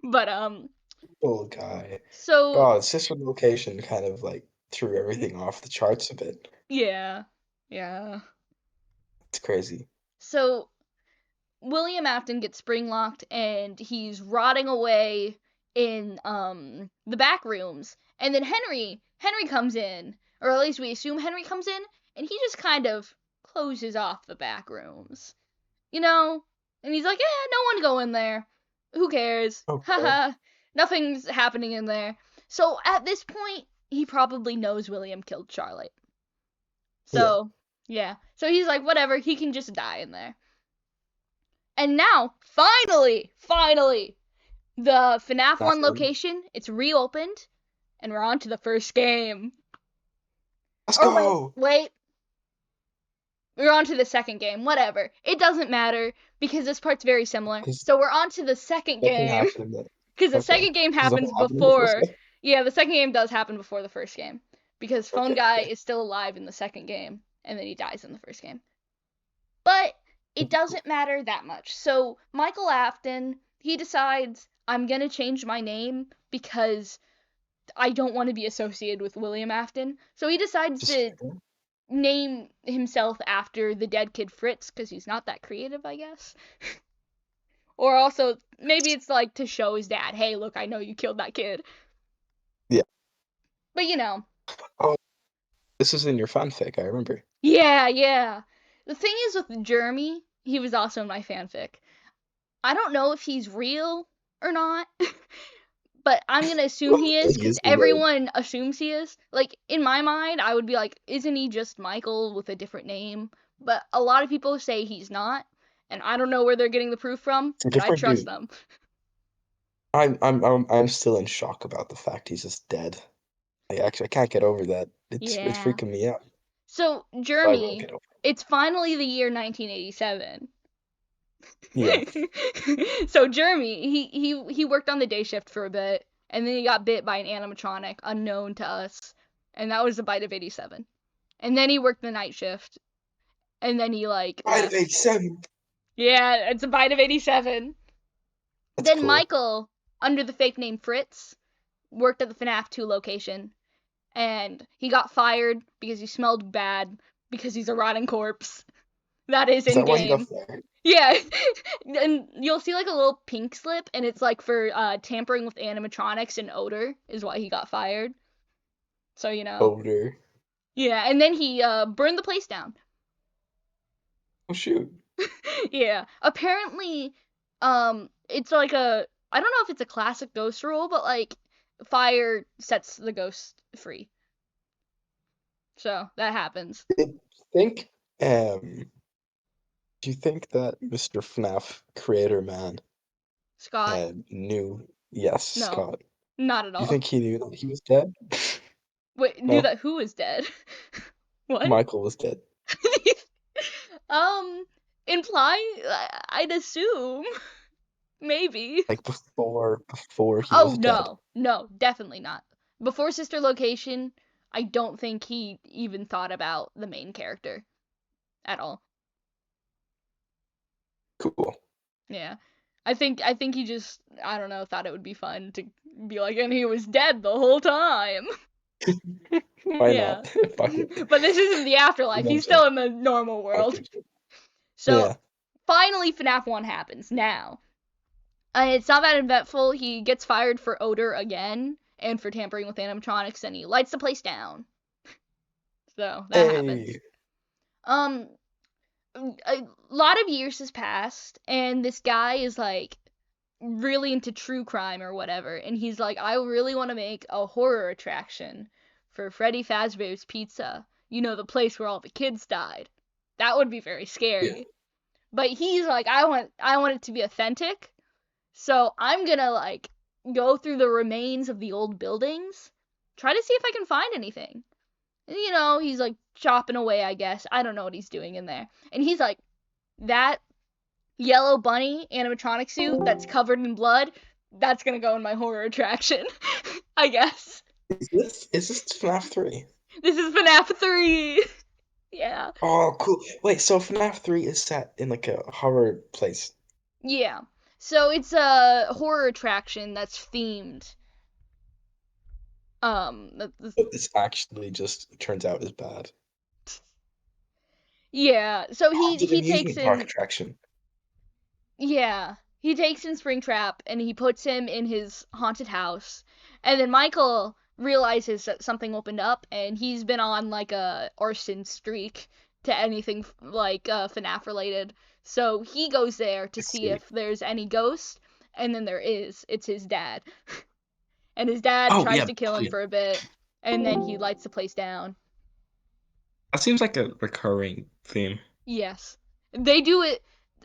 But Little guy. so God, sister location kind of like threw everything off the charts a bit. yeah, yeah. It's crazy. So William Afton gets spring locked and he's rotting away in the back rooms. And then Henry comes in, or at least we assume Henry comes in, and he just kind of closes off the back rooms. You know? And he's like, "Yeah, no one go in there. Who cares? Okay. Haha. Nothing's happening in there." So at this point, he probably knows William killed Charlotte. Yeah. So, yeah. So he's like, whatever, he can just die in there. And now, finally, the FNaF 1 Nothing. location, it's reopened, and we're on to the first game. Let's Or go. wait. We're on to the second game. Whatever. It doesn't matter, because this part's very similar. Because So we're on to the second nothing game. happened in the. Because the Okay. second game Does happens nothing happen in the first before. game? Yeah, the second game does happen before the first game. Because Phone Okay. Guy Okay. is still alive in the second game, and then he dies in the first game. But it doesn't matter that much. So Michael Afton, he decides, I'm going to change my name because I don't want to be associated with William Afton. So he decides Just to name himself after the dead kid Fritz, because he's not that creative, I guess. Or also, maybe it's like to show his dad, hey, look, I know you killed that kid. yeah. But you know. Oh, this is in your fanfic. I remember. Yeah. The thing is with Jeremy, he was also in my fanfic. I don't know if he's real or not, but I'm gonna assume he is He because is real. everyone assumes he is. Like, in my mind, I would be like, isn't he just Michael with a different name? But a lot of people say he's not, and I don't know where they're getting the proof from, It's a but I different trust dude. them. I'm still in shock about the fact he's just dead. I can't get over that. It's Yeah. freaking me out. So, I will Jeremy, get over it. it's finally the year 1987. Yeah. So Jeremy, he worked on the day shift for a bit, and then he got bit by an animatronic unknown to us, and that was the bite of 87. And then he worked the night shift, and then he like Pride of left. 87. Yeah, it's a bite of 87. That's Then cool. Michael, under the fake name Fritz, worked at the FNaF 2 location, and he got fired because he smelled bad because he's a rotting corpse. That is Is in that why he got game. fired? Yeah, and you'll see like a little pink slip, and it's like for tampering with animatronics and odor is why he got fired. So you know. Odor. Yeah, and then he burned the place down. Oh shoot. Yeah, apparently, it's like I don't know if it's a classic ghost rule, but like fire sets the ghost free. So that happens. Do think um do you think that Mr. FNAF creator man Scott, knew yes, no, Scott. not at Do you all. think he knew that he was dead? Wait, knew No, that who was dead? What? Michael was dead. um, imply I'd assume maybe. Like before he Oh was dead. no, definitely not. Before Sister Location, I don't think he even thought about the main character at all. Cool. Yeah. I think he just I don't know, thought it would be fun to be like, and he was dead the whole time. Why Yeah. not? Fuck it. But this isn't the afterlife. He's Eventually. still in the normal world. Okay. So Yeah. finally FNAF 1 happens now. It's not that eventful. He gets fired for odor again and for tampering with animatronics, and he lights the place down. So that happens. Hey. Um, a lot of years has passed, and this guy is like really into true crime or whatever, and he's like, I really want to make a horror attraction for Freddy Fazbear's Pizza. You know, the place where all the kids died. That would be very Yeah. scary. But he's like, I want it to be authentic. So I'm gonna like go through the remains of the old buildings, try to see if I can find anything. And, you know, he's like chopping away, I guess. I don't know what he's doing in there. And he's like, that yellow bunny animatronic suit that's covered in blood, that's gonna go in my horror attraction, I guess. Is this FNAF 3? This is FNAF 3. Yeah. Oh, cool. Wait, so FNAF 3 is set in like a horror place. Yeah. So it's a horror attraction that's themed. But this actually just turns out is bad. Yeah. So It's an he takes amusement park in attraction. Yeah, he takes in Springtrap and he puts him in his haunted house. And then Michael realizes that something opened up and he's been on like a arson streak to anything like FNaF related. So he goes there to I see see. if there's any ghost, and then there is. It's his dad. And his dad Oh tries yeah, to kill him yeah. for a bit, and then he lights the place down. That seems like a recurring theme. Yes. They do it.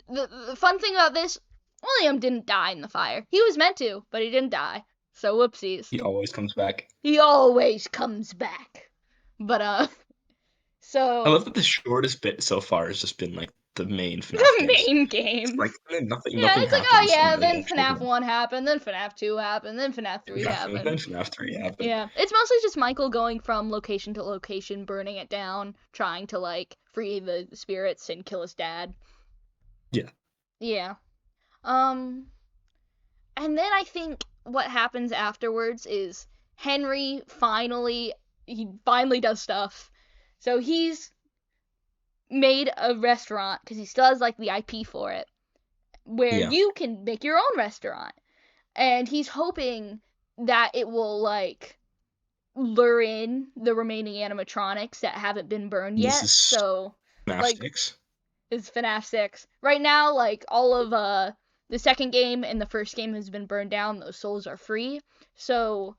The fun thing about this, William didn't die in the fire. He was meant to, but he didn't die. So whoopsies. He always comes back. He always comes back. But I so love that the shortest bit so far has just been like the main FNAF the games. main It's game. like nothing Yeah, nothing it's like, oh happens in yeah, the then actual FNAF game. 1 happened, then FNAF 2 happened, then FNAF 3 And then happened. FNAF 3 happened. Yeah, it's mostly just Michael going from location to location, burning it down, trying to like free the spirits and kill his dad. Yeah. Yeah. Um And then I think what happens afterwards is he finally does stuff. So he's made a restaurant because he still has like the IP for it, where Yeah. you can make your own restaurant. And he's hoping that it will like lure in the remaining animatronics that haven't been burned This yet. is So FNAF like 6. is FNAF 6. Right now, like all of the second game and the first game has been burned down. Those souls are free. So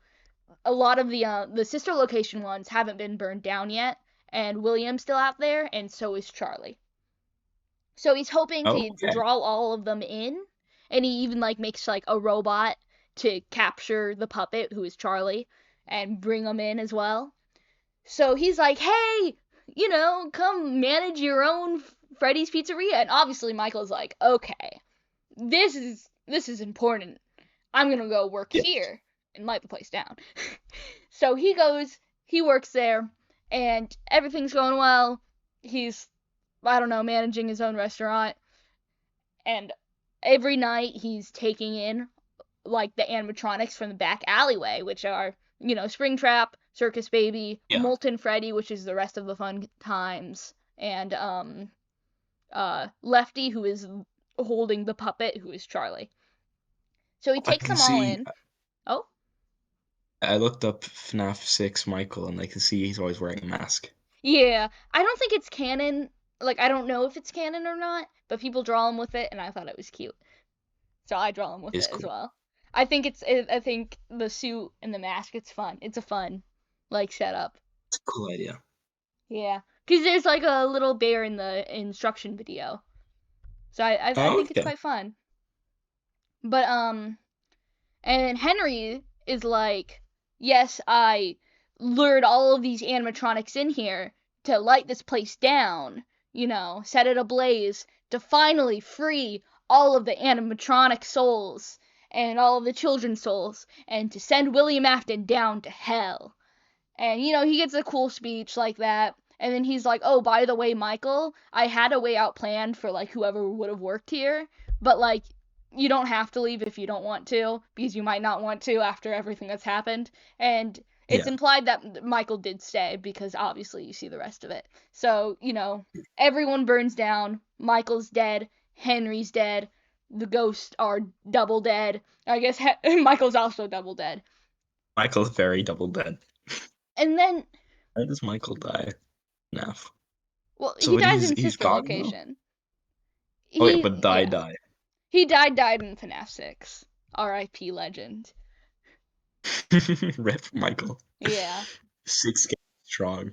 a lot of the sister location ones haven't been burned down yet, and William's still out there, and so is Charlie. So he's hoping Oh, to okay. draw all of them in, and he even like makes like a robot to capture the puppet who is Charlie and bring them in as well. So he's like, hey, come manage your own Freddy's Pizzeria. And obviously Michael's like, okay, this is important. I'm gonna go work Yeah. here and light the place down. So he works there, and everything's going well. He's, I don't know, managing his own restaurant, and every night he's taking in like the animatronics from the back alleyway, which are, Springtrap, Circus Baby, Yeah. Molten Freddy, which is the rest of the fun times, and Lefty, who is holding the puppet, who is Charlie. So he I takes can them all see in. Oh, I looked up FNAF 6 Michael and I can see he's always wearing a mask. yeah. I don't think it's canon. Like, I don't know if it's canon or not, but people draw him with it, and I thought it was cute. So I draw him with Is it as cool. well. I think the suit and the mask, it's fun. It's a fun, like, setup. It's a cool idea. Yeah. Because there's, like, a little bear in the instruction video. So I Oh, think it's okay. quite fun. But, and Henry is like, yes, I lured all of these animatronics in here to light this place down, set it ablaze to finally free all of the animatronic souls and all of the children's souls and to send William Afton down to hell. And, he gets a cool speech like that. And then he's like, oh, by the way, Michael, I had a way out planned for, like, whoever would have worked here. But, like, you don't have to leave if you don't want to, because you might not want to after everything that's happened. And it's Yeah. implied that Michael did stay, because obviously you see the rest of it. So, everyone burns down. Michael's dead. Henry's dead. The ghosts are double dead. I guess Michael's also double dead. Michael's very double dead. And then, Why does Michael die? FNAF. well, So he what, dies in he's sister gone now? location. Oh yeah, but die Yeah. die. He died in FNAF 6. R.I.P. legend. Rip Michael. Yeah. 6 games strong.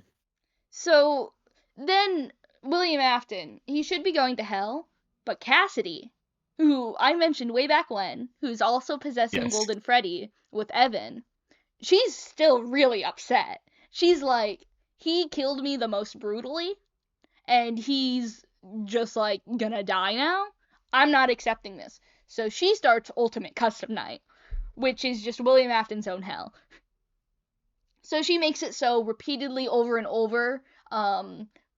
So then William Afton, he should be going to hell, but Cassidy, who I mentioned way back when, who's also possessing Yes. Golden Freddy with Evan, she's still really upset. She's like, he killed me the most brutally, and he's just like gonna die now. I'm not accepting this. So she starts Ultimate Custom Night, which is just William Afton's own hell. So she makes it so repeatedly over and over,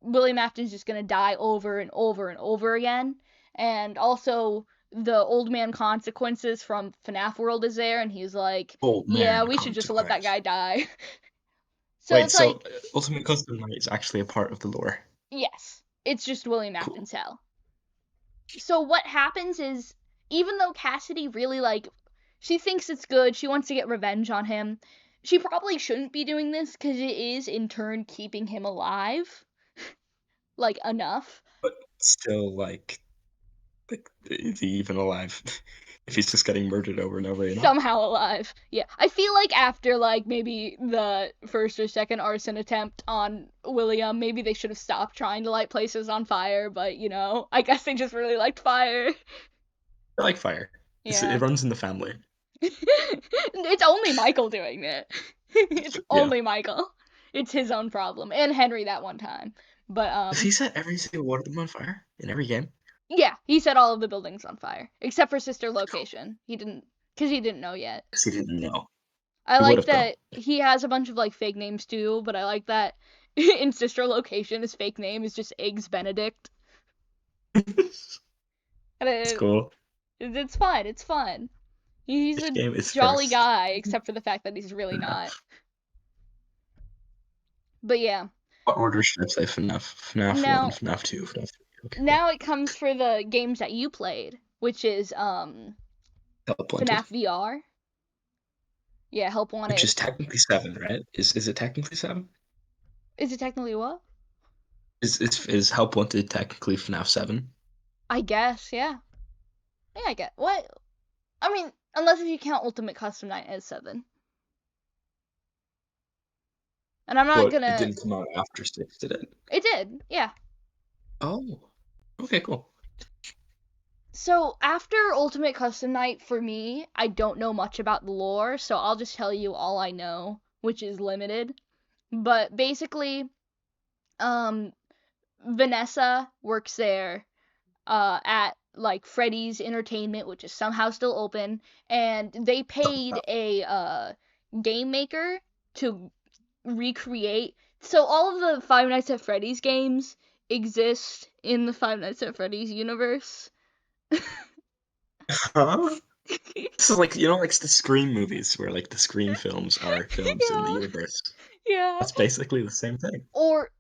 William Afton's just gonna die over and over and over again. And also, the old man Consequences from FNaF World is there, and he's like, Old yeah, man we should just let that consequence. guy die. So Wait, it's so like, Ultimate Custom Night is actually a part of the lore. yes, it's just William Cool. Afton's hell. So what happens is, even though Cassidy really, like, she thinks it's good, she wants to get revenge on him, she probably shouldn't be doing this, because it is, in turn, keeping him alive. Like, enough. But still, like, is he even alive? If he's just getting murdered over and over, you know? Somehow alive. Yeah. I feel like after, like, maybe the first or second arson attempt on William, maybe they should have stopped trying to light places on fire, but, you know, I guess they just really liked fire. I like fire. Yeah. It runs in the family. It's only Michael doing it. It's Yeah. only Michael. It's his own problem. And Henry that one time. But, Does he set every single one of them on fire in every game? yeah, he set all of the buildings on fire. Except for Sister Location. He didn't, because he didn't know yet. Because he didn't know. I He would like have, though. that he has a bunch of, like, fake names too, but I like that in Sister Location, his fake name is just Eggs Benedict. And It's cool. it's fun, it's fun. He's Which a game is jolly first? guy, except for the fact that he's really not. But yeah. What order should I play FNAF? FNAF 1, Now, FNAF 2, FNAF 3. Okay, cool. now it comes for the games that you played, which is Help Wanted. FNAF VR. Yeah, Help Wanted. Which is technically 7, right? Is it technically 7? Is it technically what? Is Help Wanted technically FNAF 7? I guess, yeah. Yeah, I get what? I mean, unless if you count Ultimate Custom Night as 7. And I'm not But gonna. it didn't come out after 6, did it? It did, yeah. Oh. Okay, cool. So after Ultimate Custom Night, for me, I don't know much about the lore, so I'll just tell you all I know, which is limited. But basically, Vanessa works there, at, like, Freddy's Entertainment, which is somehow still open, and they paid a game maker to recreate. So all of the Five Nights at Freddy's games exist in the Five Nights at Freddy's universe. Huh? This is like, like the Scream movies, where like the Scream films are films in the Yeah. universe. Yeah. That's basically the same thing. Or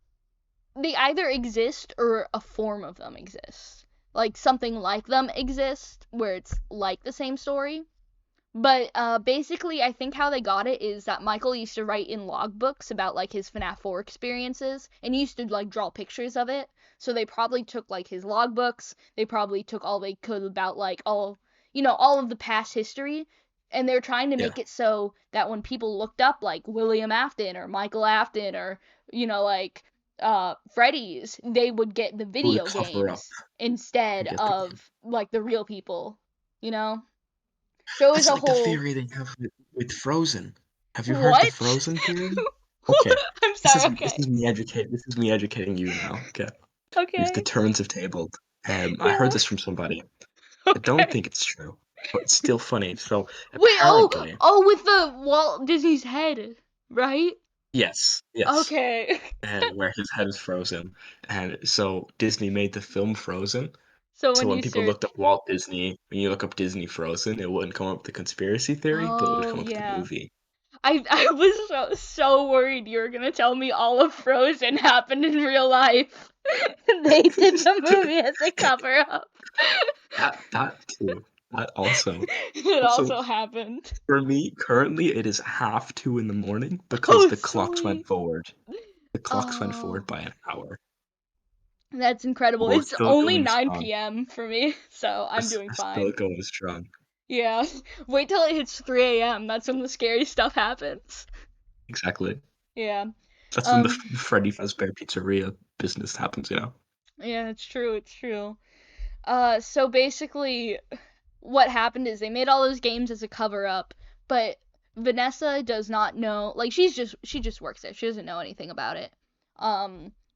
they either exist or a form of them exists. Like something like them exists where it's like the same story. But basically, I think how they got it is that Michael used to write in logbooks about, like, his FNAF 4 experiences, and he used to, like, draw pictures of it. So they probably took, like, his logbooks, they probably took all they could about, like, all of the past history, and they're trying to make it so that when people looked up, like, William Afton or Michael Afton or, like, Freddy's, they would get the video games instead of, like, the real people, So it was That's a like the whole. theory they have with Frozen. Have you heard What? the Frozen theory? Okay. I'm sorry. Okay. This is me educating you now. Okay. There's the Okay. turns of tabled. I heard Yeah. this from somebody. I don't Okay. think it's true, but it's still funny. So Wait. apparently, With the Walt Disney's head, right? yes. Okay. And where his head is frozen, and so Disney made the film Frozen. So So when when you people looked search. up Walt Disney, when you look up Disney Frozen, it wouldn't come up with the conspiracy theory, but it would Oh come up with the yeah. movie. I was so worried you were gonna tell me all of Frozen happened in real life. They did the movie as a cover up. That too. That also. It also happened. For me, currently it is 1:30 in the morning because Oh, the clocks went sweet. forward. The clocks went forward Oh, by an hour. that's incredible. We're It's still only going 9 strong. p.m. for me, so I'm doing We're still fine. going strong. Yeah. Wait till it hits 3 a.m. That's when the scary stuff happens. Exactly. Yeah. That's when the Freddy Fazbear Pizzeria business happens, Yeah, it's true. It's true. So basically, what happened is they made all those games as a cover up, but Vanessa does not know. Like, she just works there. She doesn't know anything about it.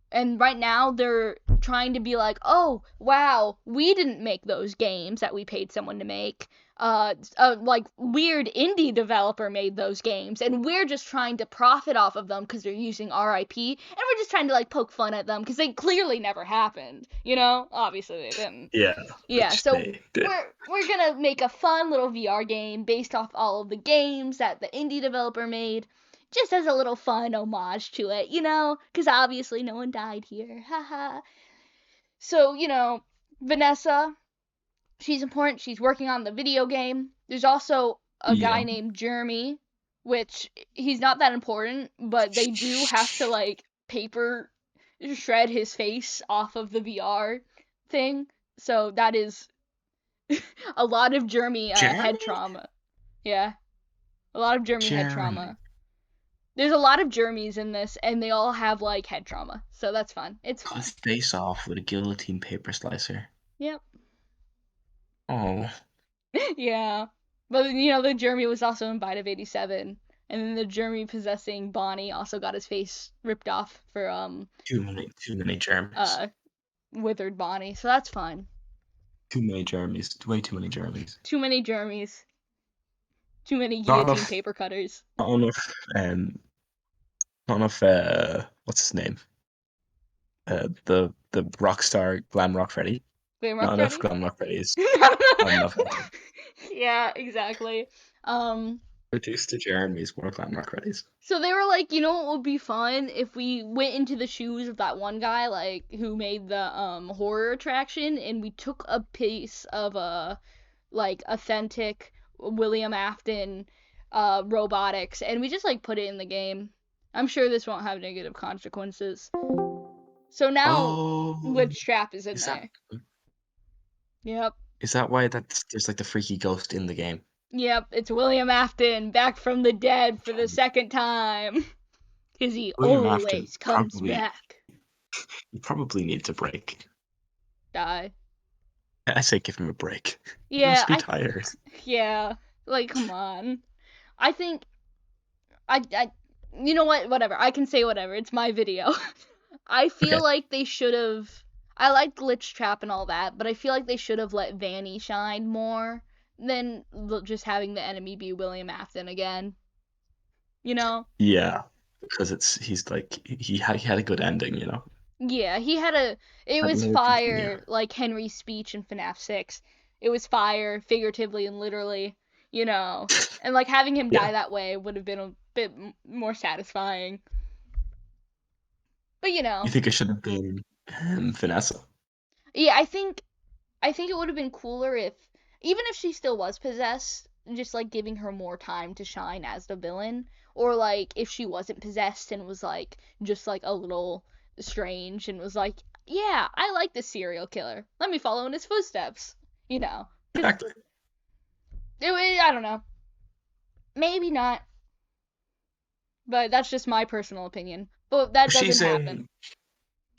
And right now they're trying to be like, oh wow, we didn't make those games that we paid someone to make. like weird indie developer made those games, and we're just trying to profit off of them because they're using RIP, and we're just trying to like poke fun at them because they clearly never happened. Obviously they didn't. Yeah, Yeah, which so they did. we're gonna make a fun little VR game based off all of the games that the indie developer made, just as a little fun homage to it, because obviously no one died here, haha. So Vanessa, she's important. She's working on the video game. There's also a guy Yeah. named Jeremy, which he's not that important, but they do have to like paper shred his face off of the VR thing. So that is a lot of Jeremy head Jeremy? trauma. Yeah, a lot of Jeremy head Jeremy. trauma. There's a lot of Jeremys in this, and they all have like head trauma, so that's fun. It's Cut fun. his face off with a guillotine paper slicer. Yep. Oh. Yeah. But the Jeremy was also in Bite of 87. And then the Jeremy possessing Bonnie also got his face ripped off for Too many Jeremys. withered Bonnie. So that's fun. Too many Jeremys. Way too many Jeremys. Too many Jeremys. Too many guillotine paper cutters. Not enough what's his name? The rock star Glam Rock Freddy. Glam Not Rock enough Freddy? Glam Rock Freddy's. Not enough. Yeah, exactly. Reduced to Jeremy's more Glam Rock Freddy's. So they were like, what would be fun if we went into the shoes of that one guy, like, who made the horror attraction, and we took a piece of like authentic William Afton robotics, and we just like put it in the game. I'm sure this won't have negative consequences. So now Witch Trap is in there. Yep. Is that why there's like the freaky ghost in the game? Yep, it's William Afton back from the dead for the second time. Because he always comes back. You probably need a break. Die. I say give him a break. Yeah, he must be tired. Yeah, like come on. I think you know what? Whatever. I can say whatever. It's my video. I feel like they should have. I like Glitch Trap and all that, but I feel like they should have let Vanny shine more than just having the enemy be William Afton again. Yeah, because he had a good ending, Yeah, it was fire, like Henry's speech in FNaF 6. It was fire, figuratively and literally, and like having him die that way would have been a bit more satisfying. But You think it should have been Vanessa? Yeah, I think it would have been cooler even if she still was possessed, just like giving her more time to shine as the villain, or like if she wasn't possessed and was like just like a little strange and was like, yeah, I like this serial killer. Let me follow in his footsteps. Exactly. I don't know. Maybe not. But that's just my personal opinion. But that doesn't happen.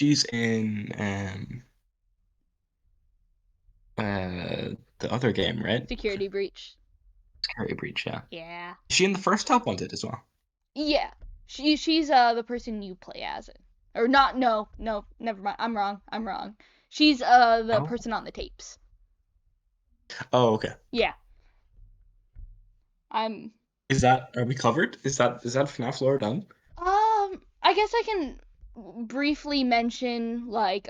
She's in the other game, right? Security Breach. Security Breach, yeah. Yeah. Is she in the first Top Wanted as well? Yeah. She's the person you play as. Or not, no, never mind. I'm wrong. She's the person on the tapes. Oh, okay. Yeah. Are we covered? Is that FNaF lore done? I guess I can briefly mention like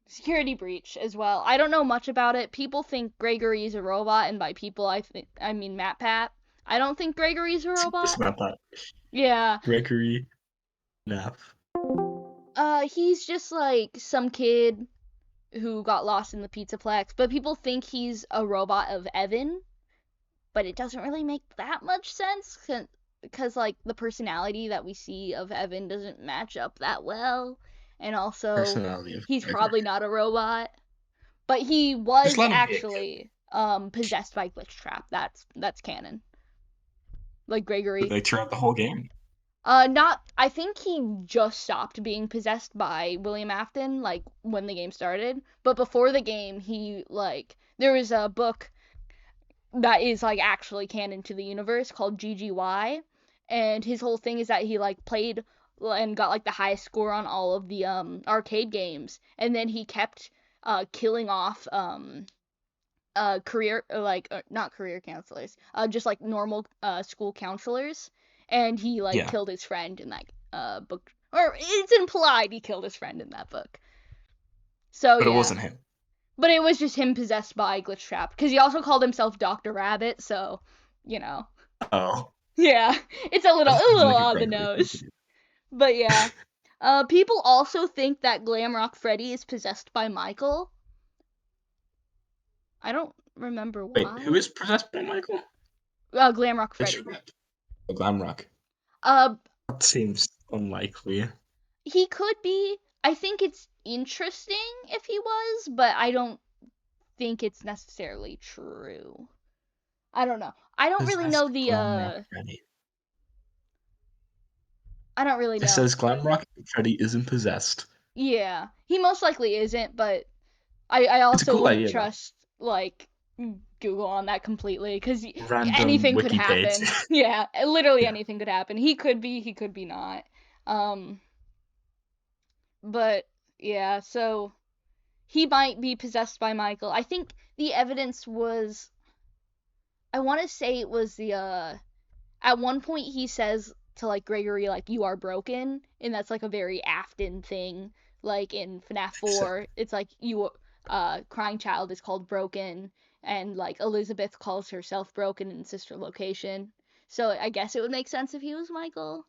Security Breach as well. I don't know much about it. People think Gregory is a robot, and by people I mean MatPat. I don't think Gregory's a robot. Just about that. Yeah. Gregory FNaF. He's just like some kid who got lost in the Pizzaplex, but people think he's a robot of Evan, but it doesn't really make that much sense because like the personality that we see of Evan doesn't match up that well, and also he's probably not a robot, but he was actually possessed by Glitch Trap. That's canon. Like Gregory. Did they throughout the whole game? I think he just stopped being possessed by William Afton, like, when the game started. But before the game, there was a book that is, like, actually canon to the universe called GGY. And his whole thing is that he, like, played and got, like, the highest score on all of the, arcade games. And then he kept, killing off, not career counselors, just like normal school counselors, and he like killed his friend in that book, or it's implied he killed his friend in that book. So but it wasn't him. But it was just him possessed by Glitchtrap, because he also called himself Dr. Rabbit, so Oh. Yeah, it's a little like on the nose. But yeah. People also think that Glamrock Freddy is possessed by Michael. I don't remember why. Wait, who is possessed by Michael? Glamrock Freddy. Glamrock. That seems unlikely. He could be. I think it's interesting if he was, but I don't think it's necessarily true. I don't know. I don't really know the I don't really know. It says Glamrock Freddy isn't possessed. Yeah, he most likely isn't, but I also cool wouldn't idea, trust like Google on that completely, because anything could happen. Yeah, literally anything could happen. He could be not. But yeah, so he might be possessed by Michael. I think the evidence was, I want to say it was at one point he says to like Gregory, like, you are broken, and that's like a very Afton thing. Like in FNaF 4, it's like crying child is called broken, and like Elizabeth calls herself broken in Sister Location. So I guess it would make sense if he was Michael,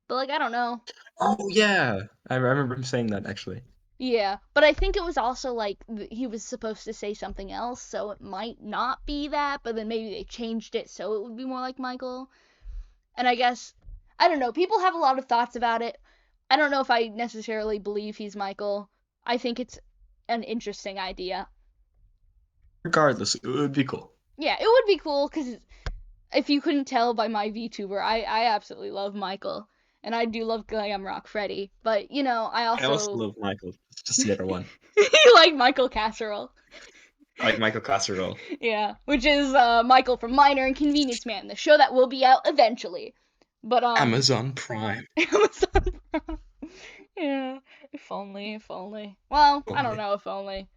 but like I don't know. Oh yeah, I remember him saying that actually. Yeah, but I think it was also like he was supposed to say something else, so it might not be that, but then maybe they changed it so it would be more like Michael. And I guess, I don't know, people have a lot of thoughts about it. I don't know if I necessarily believe he's Michael. I think it's an interesting idea. Regardless, it would be cool. Yeah, it would be cool, because if you couldn't tell by my VTuber, I absolutely love Michael. And I do love Glamrock Freddy. But, I also love Michael. It's just the other one. You like Michael Casserole. I like Michael Casserole. Yeah, which is Michael from Minor Inconvenience Man, the show that will be out eventually. But Amazon Prime. Amazon Prime. Yeah, if only. Well, I don't know if only.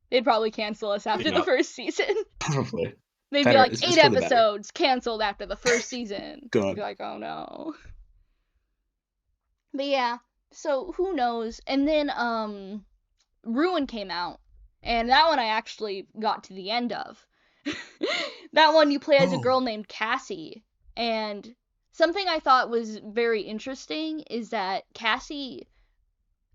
They'd probably cancel us after the first season. Probably. They'd be like 8 episodes canceled after the first season. God. Be like, oh no. But yeah, so who knows? And then Ruin came out, and that one I actually got to the end of. That one you play as a girl named Cassie, and something I thought was very interesting is that Cassie,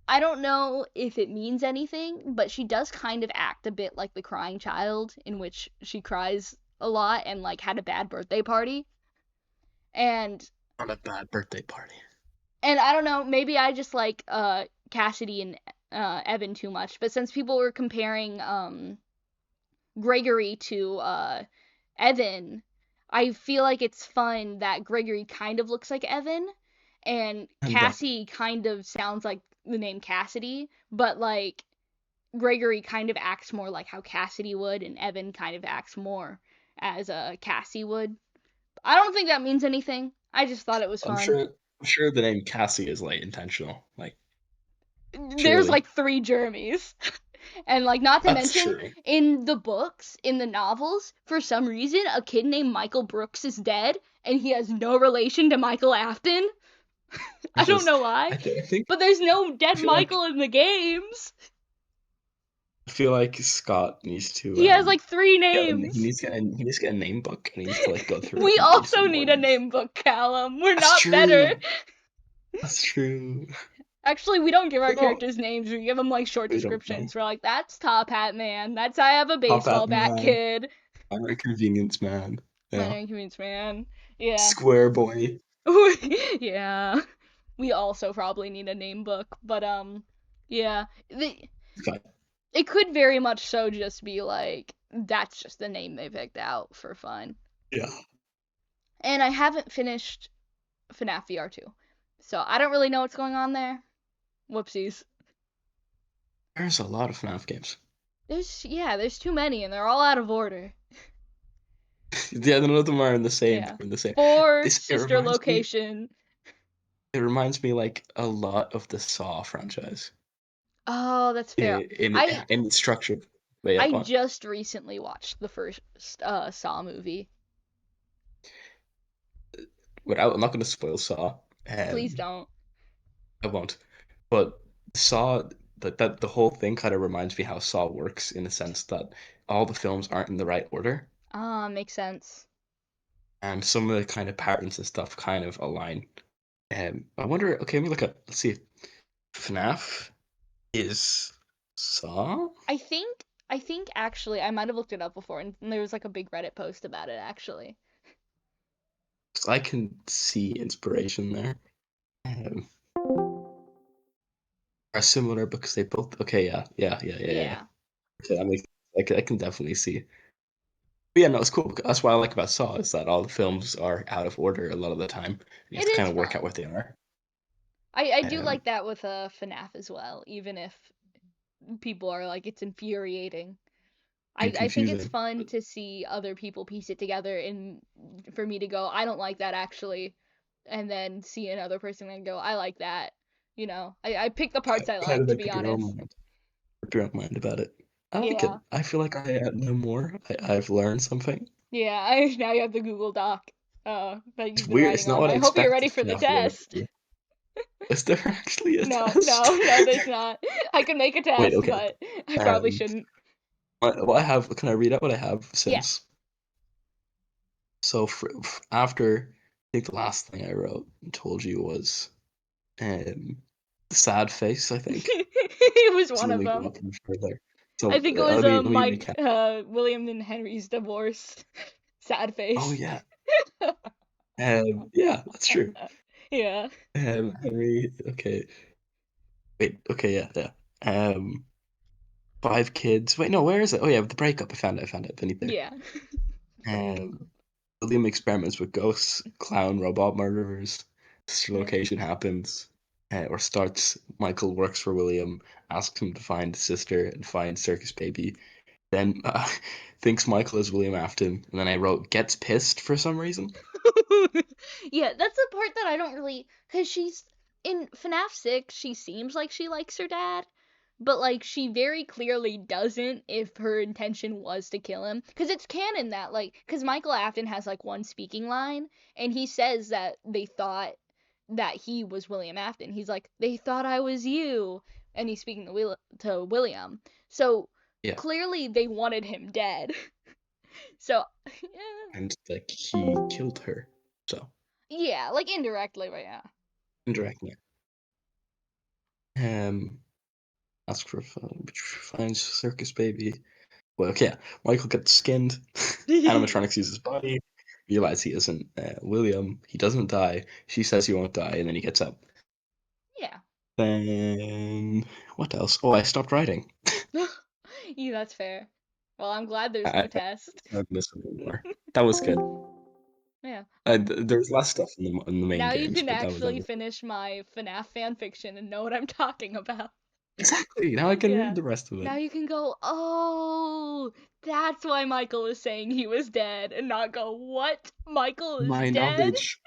I don't know if it means anything, but she does kind of act a bit like the crying child, in which she cries a lot and like had a bad birthday party. And on a bad birthday party. And I don't know, maybe I just like Cassidy and Evan too much, but since people were comparing Gregory to Evan, I feel like it's fun that Gregory kind of looks like Evan, and Cassie kind of sounds like the name Cassidy, but like Gregory kind of acts more like how Cassidy would, and Evan kind of acts more as Cassie would. I don't think that means anything. I just thought it was fun. I'm sure the name Cassie is like intentional. Like there's like 3 Jeremys. And like, not to mention, in the books, in the novels, for some reason, a kid named Michael Brooks is dead, and he has no relation to Michael Afton. I don't know why, but there's no dead Michael in the games. I feel like Scott needs to. He has like 3 names. He needs to get a name book, and he needs to like go through. We also need a name book, Callum. We're not better. That's true. Actually, we don't give our characters names. We give them like short descriptions. We're like, that's Top Hat Man. That's I have a baseball bat kid. Minor Inconvenience Man. Yeah. Minor Inconvenience Man. Yeah. Square Boy. Yeah. We also probably need a name book, but yeah. It could very much so just be like, that's just the name they picked out for fun. Yeah. And I haven't finished FNaF VR 2. So I don't really know what's going on there. Whoopsies. There's a lot of FNaF games. There's too many, and they're all out of order. Yeah, none of them are in the same. Yeah. 4 Sister Location. It reminds me like a lot of the Saw franchise. Oh, that's fair. In its structure. But yeah, I go on. just recently watched the first Saw movie. I'm not going to spoil Saw. Please Um, don't. I won't. But Saw, that the whole thing kind of reminds me how Saw works in the sense that all the films aren't in the right order, Ah, makes sense. and some of the kind of patterns and stuff kind of align. I wonder. Okay, let me look at. Let's see. FNaF is Saw. I think actually I might have looked it up before, and there was like a big Reddit post about it actually. 'Cause I can see inspiration there. Um, are similar because they both. Okay, yeah. Yeah. Okay, that makes. I can definitely see. But yeah, no, it's cool. That's what I like about Saw is that all the films are out of order a lot of the time. You have It to is kind of work out fun. what they are. I do Um, like that with FNaF as well, even if people are like it's infuriating. and I think it's confusing. fun to see other people piece it together and for me to go, I don't like that actually, and then see another person and go, I like that. I pick the parts I Kind like, of to like be pick your own honest. mind. Put your own mind about it. I like Yeah. it. I feel like I know more. I've learned something. Yeah, now you have the Google Doc that It's you've been weird. writing It's not on. what I I hope you're ready expected for from the that really to test. be. Is there actually a No, test? no, no, there's not. I could make a Wait, test, okay. but I probably Um, shouldn't. what I have? Can I read out what I have Yeah. since? So after, I think the last thing I wrote and told you was the sad face. I think. It was So one let of me go them. up even further. So I think it was let me Mike, recap. William and Henry's divorce. Sad Oh face. yeah. Yeah, that's true. Yeah. Henry. Okay. Wait. Okay. Yeah. Um, 5 kids. Wait. No. Where is it? Oh yeah, the breakup. I found it. I found it. Beneath there. Yeah. Um, William experiments with ghosts, clown robot murderers. Sister Yeah. location happens, or starts. Michael works for William, asks him to find sister and find circus baby. Then thinks Michael is William Afton, and then I wrote gets pissed for some reason. Yeah, that's the part that I don't really, cause she's in FNAF 6, she seems like she likes her dad, but like she very clearly doesn't if her intention was to kill him. Cause it's canon that cause Michael Afton has like one speaking line, and he says that they thought that he was William Afton. He's like, they thought I was you, and he's speaking to William. So Yeah, clearly they wanted him dead. So and like he killed her, so yeah, like indirectly, but yeah. indirectly. Um, ask for which finds circus baby. Well, okay, yeah. Michael gets skinned. Animatronics use his body. Realize he isn't William. He doesn't die. She says he won't die, and then he gets up. Yeah. Then what else? Oh, I stopped writing. Yeah, that's fair. Well, I'm glad there's I, no I test. don't miss it anymore. That was good. Yeah. There's less stuff in the main Now you games, can but that actually was finish my FNAF fanfiction and know what I'm talking about. exactly. Now I can read Yeah. the rest of it. Now you can go, oh, that's why Michael is saying he was dead, and not go, what? Michael is My dead? knowledge.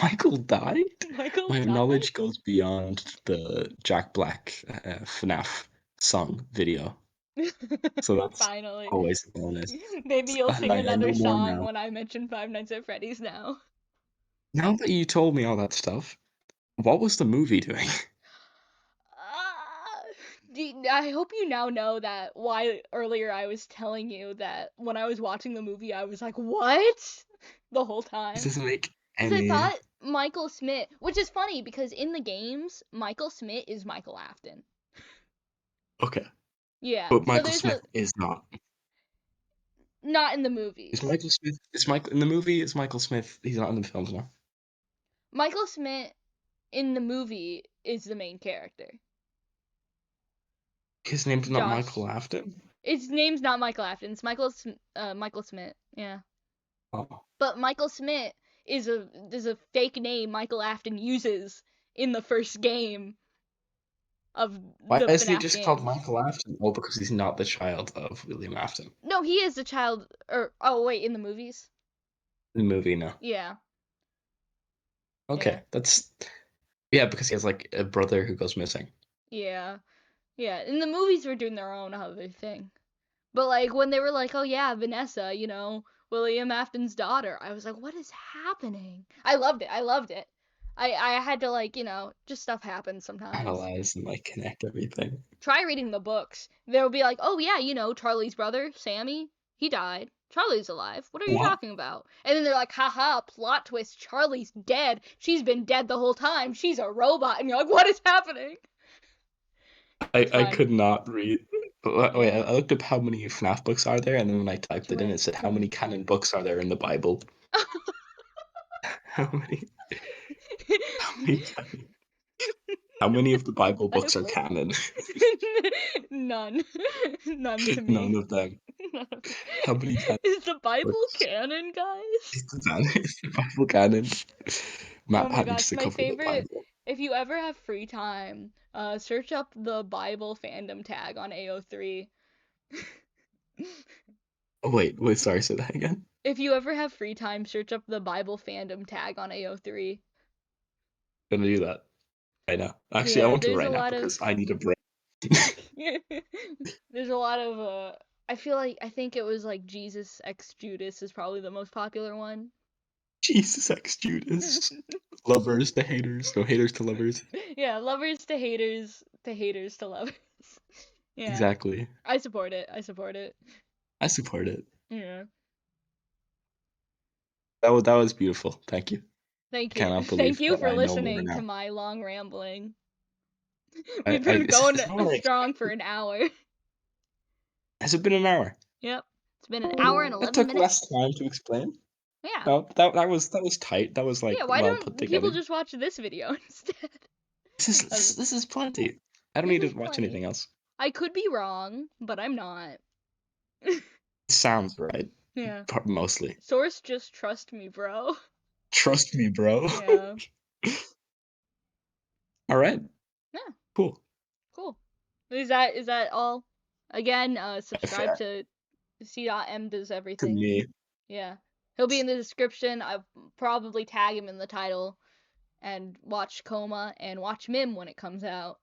Michael died. Michael My died? knowledge goes beyond the Jack Black FNAF song video, so that's Finally. always a bonus. Maybe you'll And sing I another know more song now. when I mention Five Nights at Freddy's now. Now that you told me all that stuff, what was the movie doing? Ah, I hope you now know that why earlier I was telling you that when I was watching the movie, I was like, what? The whole It time. doesn't make Because I any. thought Michael Smith, which is funny because in the games, Michael Smith is Michael Afton. Okay, Yeah, but so Michael there's Smith is not. not in the Is movies. Michael Smith? Is Michael in the movie? Is Michael Smith? He's not in the films now. Michael Smith in the movie is the main character. His name's not Michael Josh. Afton. His name's not Michael Afton, it's Michael Smith. Yeah. Oh. But Michael Smith is a fake name Michael Afton uses in the first game of Why the isn't he FNAF just called games. Michael Afton? Oh, because he's not the child of William Afton. No, he is the child or oh wait, in the movies? In the movie, no. Yeah. Yeah. Okay, that's yeah, because he has like a brother who goes missing. Yeah. Yeah. In the movies we're doing their own other thing. But like when they were like, oh yeah, Vanessa, you know, William Afton's daughter, I was like, what is happening? I loved it. I loved it. I had to like, you know, just stuff happens sometimes. Analyze and like connect everything. Try reading the books. They'll be like, oh yeah, you know, Charlie's brother, Sammy, he died. Charlie's alive. What are you What? talking about? And then they're like, haha, plot twist, Charlie's dead. She's been dead the whole time. She's a robot. And you're like, what is happening? I could not read. Wait, Yeah. I looked up how many FNaF books are there, and then when I typed Too it in, many. it said Too how many many. canon books are there in the Bible. How many? How many canon? How many of the Bible books are canon? None. None to me. None of them. None of them. How many canon Is the Bible books? canon, guys? Is the Bible canon? Oh Matt my Pat needs gosh, to my cover the favorite. Bible. If you ever have free time, search up the Bible fandom tag on AO3. Oh wait, sorry, say that again. If you ever have free time, search up the Bible fandom tag on AO3. I'm gonna do that right now. Actually, I Yeah, want to there's a right now lot of because I need a break. there's a lot of I feel like I think it was like Jesus X Judas is probably the most popular one. Jesus X Judas. Lovers to haters. No, haters to lovers. Yeah, lovers to haters to lovers. Yeah. Exactly. I support it. I support it. I support it. Yeah. That was beautiful. Thank you. Thank you. Cannot Thank believe you that for I know more listening now. to my long rambling. I We've been going it's not what I strong for expected. an hour. Has it been an hour? Yep. It's been an hour and That 11 took less minutes. time to explain. Yeah. No, that was tight. That was like Yeah, why well put don't people together. just watch this video instead? This is plenty. I don't This need is to watch plenty. anything else. I could be wrong, but I'm not. It sounds right. Yeah. Mostly. Source, just trust me, bro. Trust me, bro. Yeah. All right. Yeah. Cool. Cool. Is that all? Again, subscribe Yeah, to C.M does to everything. me. Yeah. He'll be in the description. I'll probably tag him in the title. And watch Coma and watch Mim when it comes out.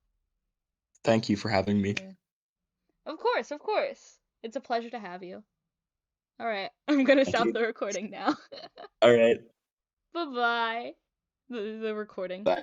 Thank you for having me. Yeah. Of course, of course. It's a pleasure to have you. Alright, I'm gonna Thank stop you. the recording now. All right. Bye-bye. The recording. Bye.